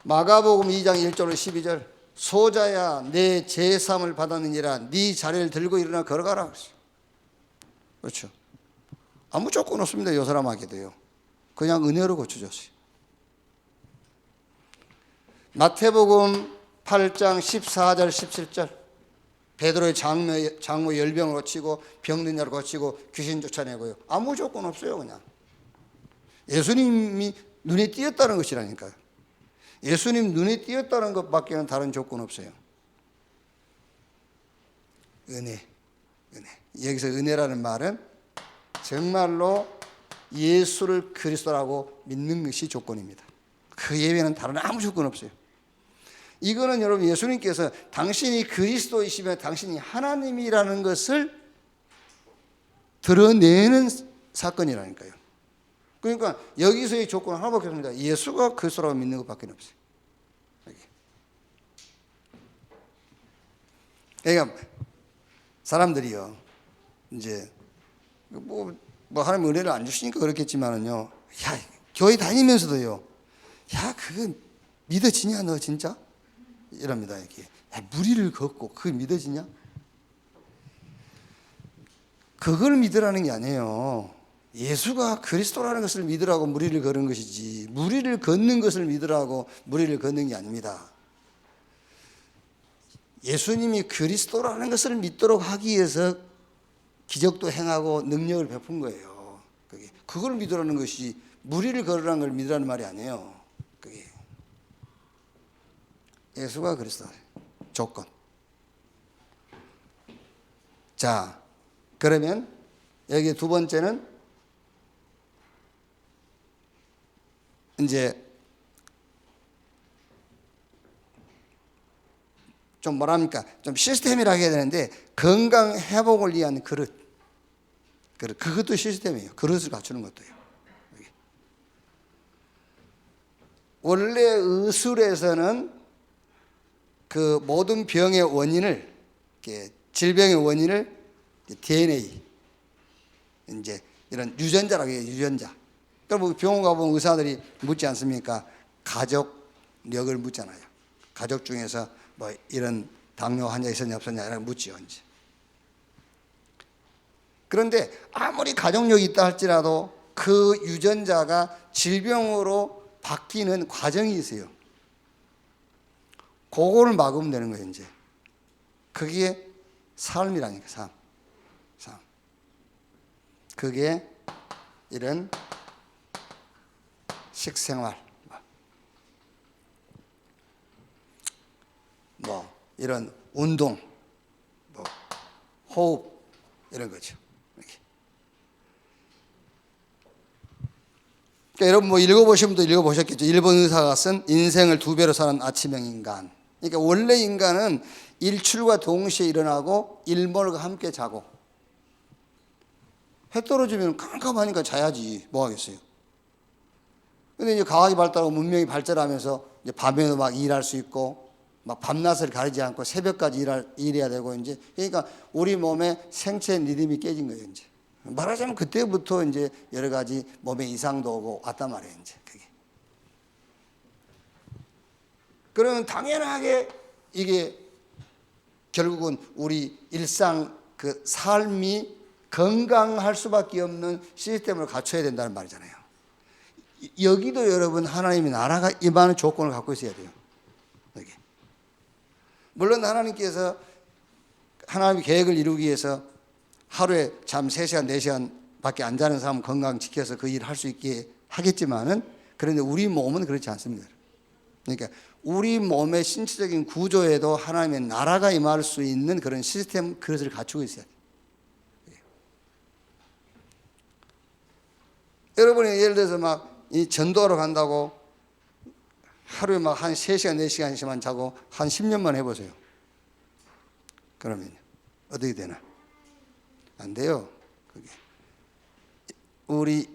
마가복음 2장 1절 12절, 소자야 내 제삼을 받았느니라 네 자리를 들고 일어나 걸어가라. 그렇죠. 아무 조건 없습니다. 이 사람에게도요. 그냥 은혜로 고쳐줬어요. 마태복음 8장 14절 17절, 베드로의 장모 열병을 고치고 병든 자를 고치고 귀신 쫓아내고요. 아무 조건 없어요. 그냥 예수님이 눈에 띄었다는 것이라니까요. 예수님 눈에 띄었다는 것밖에는 다른 조건 없어요. 은혜. 여기서 은혜라는 말은 정말로 예수를 그리스도라고 믿는 것이 조건입니다. 그 예외는 다른 아무 조건 없어요. 이거는 여러분, 예수님께서 당신이 그리스도이시며 당신이 하나님이라는 것을 드러내는 사건이라니까요. 그러니까 여기서의 조건은 하나밖에 없습니다. 예수가 그리스도라고 믿는 것밖에 없어요. 그러니까 사람들이요, 이제 뭐 하나님 은혜를 안 주시니까 그렇겠지만은요, 야, 교회 다니면서도요, 야, 그거 믿어지냐 너 진짜? 이럽니다. 이렇게. 야, 무리를 걷고 그게 믿어지냐? 그걸 믿으라는 게 아니에요. 예수가 그리스도라는 것을 믿으라고 무리를 걷는 것이지, 무리를 걷는 것을 믿으라고 무리를 걷는 게 아닙니다. 예수님이 그리스도라는 것을 믿도록 하기 위해서 기적도 행하고 능력을 베푼 거예요. 그걸 믿으라는 것이, 무리를 걸으라는 걸 믿으라는 말이 아니에요. 그게 예수가 그리스도 조건. 자, 그러면 여기 두 번째는 이제 좀 뭐랍니까? 좀 시스템이라 해야 되는데, 건강 회복을 위한 그릇. 그것도 시스템이에요. 그릇을 갖추는 것도요. 원래 의술에서는 그 모든 병의 원인을, 질병의 원인을 DNA, 이제 이런 유전자라고 해요. 유전자. 그러니까 뭐 병원 가보면 의사들이 묻지 않습니까? 가족력을 묻잖아요. 가족 중에서 뭐 이런 당뇨 환자 있었냐 없었냐 이런 묻지요. 이제. 그런데 아무리 가족력이 있다 할지라도 그 유전자가 질병으로 바뀌는 과정이 있어요. 그거를 막으면 되는 거예요, 이제. 그게 삶이라니까, 삶. 그게 이런 식생활, 뭐 이런 운동, 뭐 호흡 이런 거죠. 이렇게. 그러니까 여러분 뭐 읽어보신 분도 읽어보셨겠죠. 일본 의사가 쓴 인생을 2배로 사는 아침형 인간. 그러니까 원래 인간은 일출과 동시에 일어나고 일몰과 함께 자고, 해 떨어지면 깜깜하니까 자야지 뭐 하겠어요. 근데 이제 과학이 발달하고 문명이 발전하면서 이제 밤에도 막 일할 수 있고 막 밤낮을 가리지 않고 새벽까지 일해야 되고, 이제 그러니까 우리 몸의 생체 리듬이 깨진 거예요. 이제 말하자면 그때부터 이제 여러 가지 몸에 이상도 오고 왔단 말이에요. 이제 그게. 그러면 당연하게 이게 결국은 우리 일상 그 삶이 건강할 수밖에 없는 시스템을 갖춰야 된다는 말이잖아요. 여기도 여러분 하나님의 나라가 임하는 조건을 갖고 있어야 돼요. 여기. 물론 하나님께서 하나님의 계획을 이루기 위해서 하루에 잠 3시간, 4시간밖에 안 자는 사람은 건강 지켜서 그 일을 할 수 있게 하겠지만은, 그런데 우리 몸은 그렇지 않습니다. 그러니까 우리 몸의 신체적인 구조에도 하나님의 나라가 임할 수 있는 그런 시스템, 그릇을 갖추고 있어야 돼요. 여러분이 예를 들어서 막 이 전도하러 간다고 하루에 막 한 3시간, 4시간씩만 자고 한 10년만 해보세요. 그러면 어떻게 되나? 안 돼요. 그게. 우리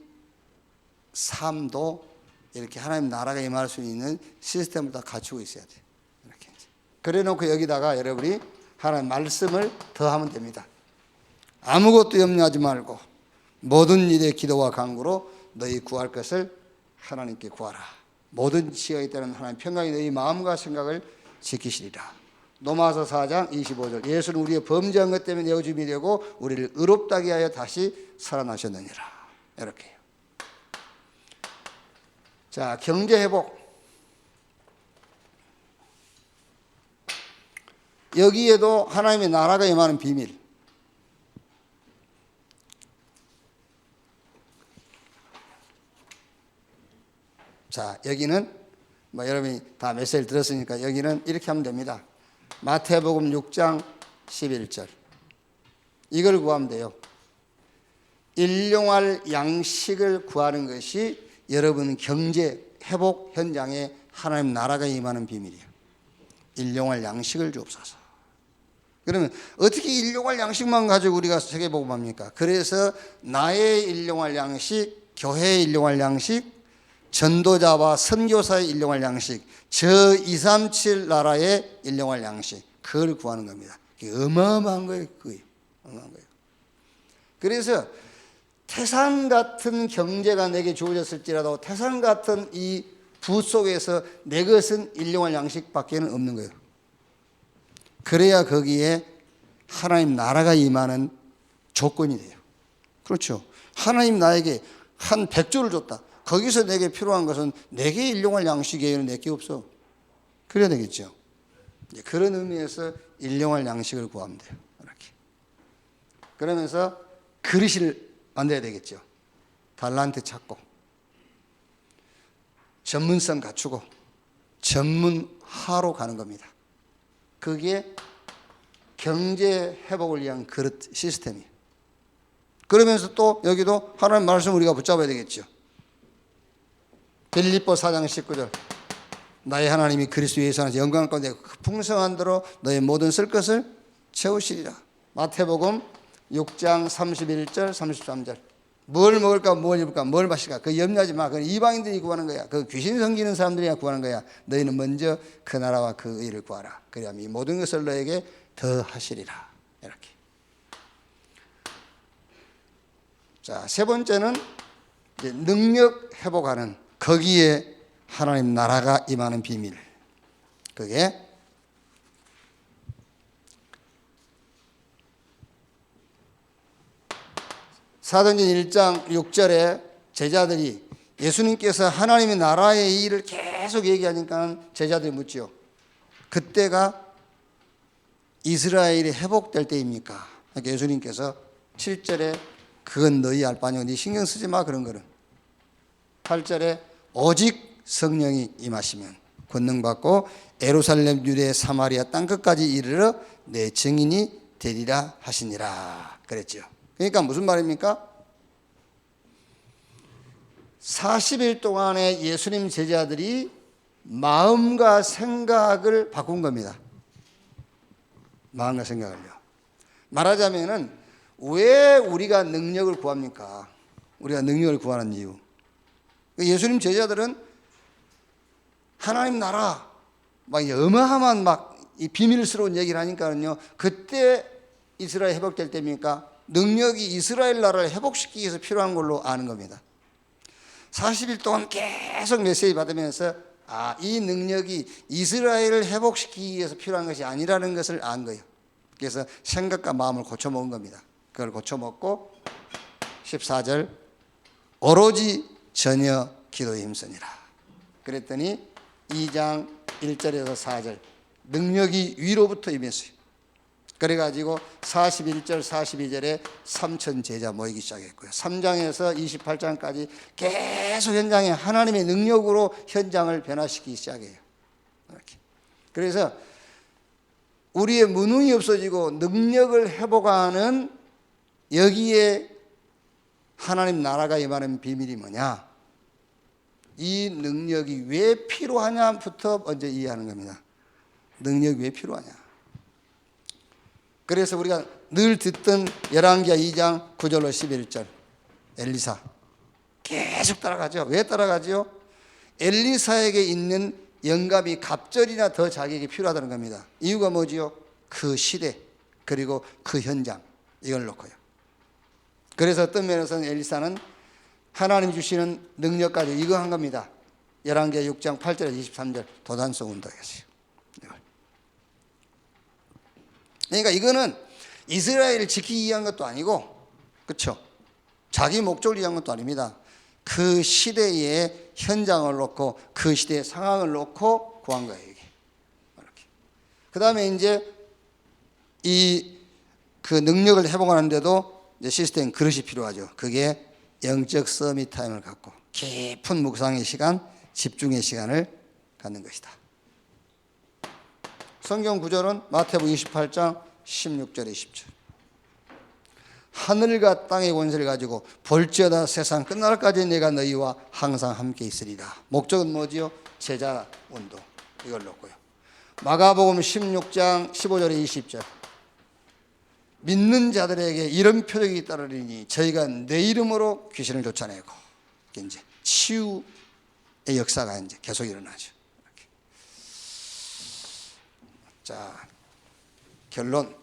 삶도 이렇게 하나님 나라가 임할 수 있는 시스템을 다 갖추고 있어야 돼요. 이렇게. 그래 놓고 여기다가 여러분이 하나님 말씀을 더하면 됩니다. 아무것도 염려하지 말고 모든 일에 기도와 간구로 너희 구할 것을 하나님께 구하라. 모든 지혜에 따른 하나님 평강이 너희 마음과 생각을 지키시리라. 로마서 4장 25절. 예수는 우리의 범죄한 것 때문에 내어줌이 되고 우리를 의롭다게 하여 다시 살아나셨느니라. 이렇게요. 자, 경제 회복. 여기에도 하나님의 나라가 임하는 비밀. 자, 여기는 뭐 여러분이 다 메시지를 들었으니까 여기는 이렇게 하면 됩니다. 마태복음 6장 11절. 이걸 구하면 돼요. 일용할 양식을 구하는 것이 여러분 경제 회복 현장에 하나님 나라가 임하는 비밀이에요. 일용할 양식을 주옵소서. 그러면 어떻게 일용할 양식만 가지고 우리가 세계복음합니까? 그래서 나의 일용할 양식, 교회의 일용할 양식, 전도자와 선교사의 일용할 양식, 저 237 나라의 일용할 양식, 그걸 구하는 겁니다. 그게 어마어마한 거예요. 그게 어마어마한 거예요. 그래서 태산 같은 경제가 내게 주어졌을지라도 태산 같은 이 부 속에서 내 것은 일용할 양식밖에는 없는 거예요. 그래야 거기에 하나님 나라가 임하는 조건이 돼요. 그렇죠. 하나님 나에게 한 100조를 줬다. 거기서 내게 필요한 것은 내게 일용할 양식이에요. 내게 없어. 그래야 되겠죠. 그런 의미에서 일용할 양식을 구하면 돼요. 이렇게. 그러면서 그릇을 만들어야 되겠죠. 달란트 찾고 전문성 갖추고 전문화로 가는 겁니다. 그게 경제 회복을 위한 그릇 시스템이에요. 그러면서 또 여기도 하나님 말씀 우리가 붙잡아야 되겠죠. 빌립보 4장 19절. 나의 하나님이 그리스도 예수 안에서 영광 가운데 풍성한 대로 너의 모든 쓸 것을 채우시리라. 마태복음 6장 31절 33절. 뭘 먹을까 뭘 입을까 뭘 마실까 그 염려하지 마. 그건 이방인들이 구하는 거야. 그 귀신 섬기는 사람들이 구하는 거야. 너희는 먼저 그 나라와 그 의를 구하라. 그래야 이 모든 것을 너에게 더 하시리라. 이렇게. 자, 세 번째는 이제 능력 회복하는, 거기에 하나님 나라가 임하는 비밀. 그게 사도행전 1장 6절에 제자들이 예수님께서 하나님의 나라의 일을 계속 얘기하니까 제자들이 묻죠. 그때가 이스라엘이 회복될 때입니까? 그러니까 예수님께서 7절에 그건 너희 알 바니요 네 신경 쓰지 마 그런 거는. 8절에 오직 성령이 임하시면 권능 받고 예루살렘 유대 사마리아 땅끝까지 이르러 내 증인이 되리라 하시니라 그랬죠. 그러니까 무슨 말입니까? 40일 동안에 예수님 제자들이 마음과 생각을 바꾼 겁니다. 마음과 생각을요. 말하자면은 왜 우리가 능력을 구합니까? 우리가 능력을 구하는 이유. 예수님 제자들은 하나님 나라 막 어마어마한 막 이 비밀스러운 얘기를 하니까요. 그때 이스라엘 회복될 때입니까? 능력이 이스라엘 나라를 회복시키기 위해서 필요한 걸로 아는 겁니다. 40일 동안 계속 메시지 받으면서 이 능력이 이스라엘을 회복시키기 위해서 필요한 것이 아니라는 것을 안 거예요. 그래서 생각과 마음을 고쳐먹은 겁니다. 그걸 고쳐먹고 14절 오로지 전혀 기도에 힘쓰니라 그랬더니 2장 1절에서 4절 능력이 위로부터 임했어요. 그래가지고 41절 42절에 3천 제자 모이기 시작했고요. 3장에서 28장까지 계속 현장에 하나님의 능력으로 현장을 변화시키기 시작해요. 이렇게. 그래서 우리의 무능이 없어지고 능력을 회복하는 여기에 하나님 나라가 임하는 비밀이 뭐냐? 이 능력이 왜 필요하냐부터 먼저 이해하는 겁니다. 능력이 왜 필요하냐? 그래서 우리가 늘 듣던 열왕기하 2장 9절로 11절 엘리사 계속 따라가죠. 왜 따라가죠? 엘리사에게 있는 영감이 갑절이나 더 자기에게 필요하다는 겁니다. 이유가 뭐지요? 그 시대 그리고 그 현장 이걸 놓고요. 그래서 어떤 면에서는 엘리사는 하나님 주시는 능력 가지고 이거 한 겁니다. 열왕기하 6장 8절에서 23절 도단성 운동이었어요. 그러니까 이거는 이스라엘을 지키기 위한 것도 아니고, 그렇죠? 자기 목적을 위한 것도 아닙니다. 그 시대의 현장을 놓고 그 시대의 상황을 놓고 구한 거예요. 이게 이렇게. 그 다음에 이제 그 능력을 회복하는데도 이제 시스템 그릇이 필요하죠. 그게 영적 서밋 타임을 갖고 깊은 묵상의 시간, 집중의 시간을 갖는 것이다. 성경 구절은 마태복음 28장 16절에 20절. 하늘과 땅의 권세를 가지고 볼지어다 세상 끝날까지 내가 너희와 항상 함께 있으리라. 목적은 뭐지요? 제자 운동. 이걸 놓고요. 마가복음 16장 15절에 20절. 믿는 자들에게 이런 표적이 따르리니 저희가 내 이름으로 귀신을 쫓아내고 이제 치유의 역사가 이제 계속 일어나죠. 이렇게. 자, 결론.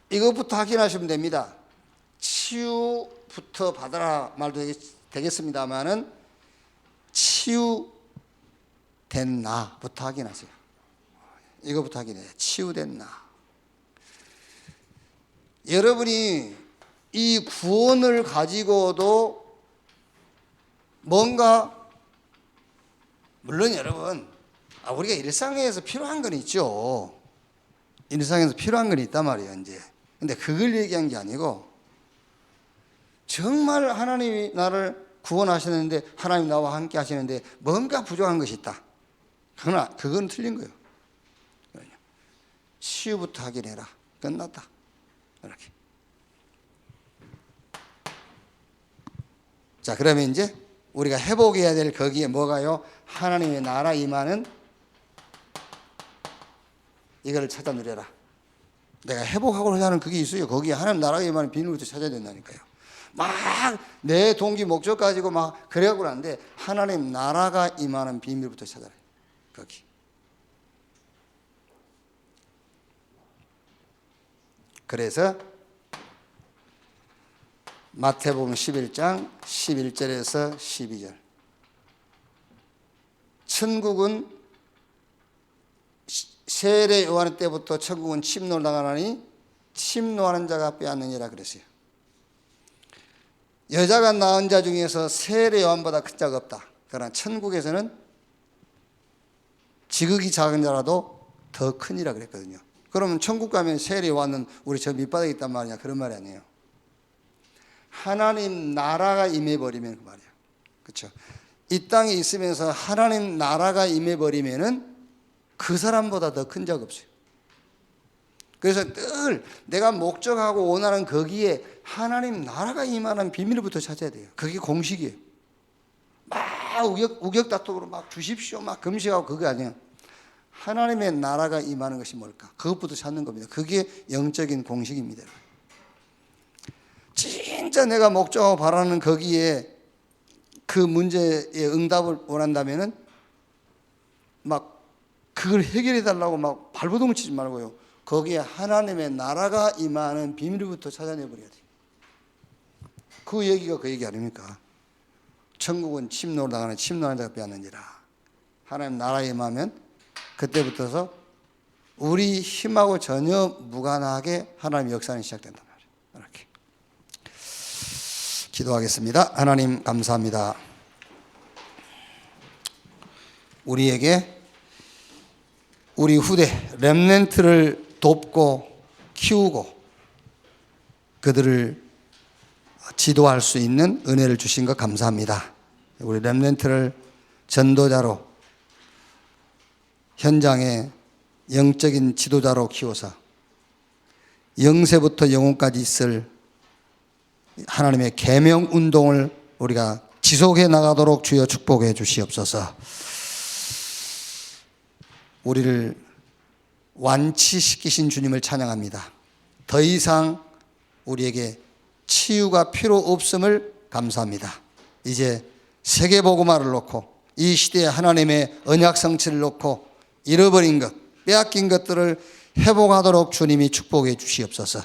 이것부터 확인하시면 됩니다. 치유부터 받아라 말도 되겠습니다만은 치유된 나부터 확인하세요. 이것부터 확인해요. 치유된 나. 여러분이 이 구원을 가지고도 뭔가 물론 여러분 우리가 일상에서 필요한 건 있죠. 일상에서 필요한 건 있단 말이에요. 이제 근데 그걸 얘기한 게 아니고 정말 하나님이 나를 구원하시는데 하나님 나와 함께 하시는데 뭔가 부족한 것이 있다. 그러나 그건 틀린 거예요. 치유부터 하긴 해라. 끝났다. 이렇게. 자, 그러면 이제 우리가 회복해야 될 거기에 뭐가요? 하나님의 나라 임하는 이걸 찾아 누려라. 내가 회복하고자 하는 그게 있어요. 거기에 하나님 나라가 임하는 비밀부터 찾아야 된다니까요. 막 내 동기 목적 가지고 막 그래갖고는 안 돼. 하나님 나라가 임하는 비밀부터 찾아라. 거기. 그래서 마태복음 11장 11절에서 12절. 천국은 세례 요한 때부터 천국은 침노를 당하나니 침노하는 자가 빼앗느니라 그랬어요. 여자가 낳은 자 중에서 세례 요한보다 큰 자가 없다. 그러나 천국에서는 지극히 작은 자라도 더 크니라 그랬거든요. 그러면 천국 가면 세례 요한은 우리 저 밑바닥에 있단 말이냐, 그런 말이 아니에요. 하나님 나라가 임해버리면 그 말이에요. 그렇죠? 이 땅에 있으면서 하나님 나라가 임해버리면은 그 사람보다 더 큰 자가 없어요. 그래서 늘 내가 목적하고 원하는 거기에 하나님 나라가 임하는 비밀부터 찾아야 돼요. 그게 공식이에요. 막 우격다투로 막 주십시오 막 금식하고 그거 아니에요. 하나님의 나라가 임하는 것이 뭘까? 그것부터 찾는 겁니다. 그게 영적인 공식입니다. 진짜 내가 목적하고 바라는 거기에 그 문제의 응답을 원한다면은 막 그걸 해결해 달라고 막 발버둥을 치지 말고요. 거기에 하나님의 나라가 임하는 비밀부터 찾아내버려야 돼요. 그 얘기가 그 얘기 아닙니까? 천국은 침노를 당하는 침노하는 자가 빼앗느니라. 하나님 나라에 임하면 그때부터서 우리 힘하고 전혀 무관하게 하나님의 역사는 시작된단 말이에요. 이렇게 기도하겠습니다. 하나님 감사합니다. 우리에게 우리 후대 렘넌트를 돕고 키우고 그들을 지도할 수 있는 은혜를 주신 것 감사합니다. 우리 렘넌트를 전도자로 현장의 영적인 지도자로 키워서 영세부터 영혼까지 있을 하나님의 계명 운동을 우리가 지속해 나가도록 주여 축복해 주시옵소서. 우리를 완치시키신 주님을 찬양합니다. 더 이상 우리에게 치유가 필요 없음을 감사합니다. 이제 세계복음화를 놓고 이 시대에 하나님의 언약 성취를 놓고 잃어버린 것, 빼앗긴 것들을 회복하도록 주님이 축복해 주시옵소서.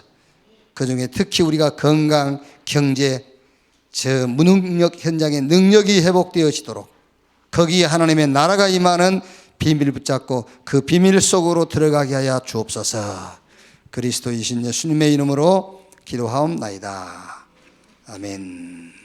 그중에 특히 우리가 건강, 경제, 저 무능력 현장의 능력이 회복되어지도록 거기에 하나님의 나라가 임하는 비밀 붙잡고 그 비밀 속으로 들어가게 하여 주옵소서. 그리스도이신 예수님의 이름으로 기도하옵나이다. 아멘.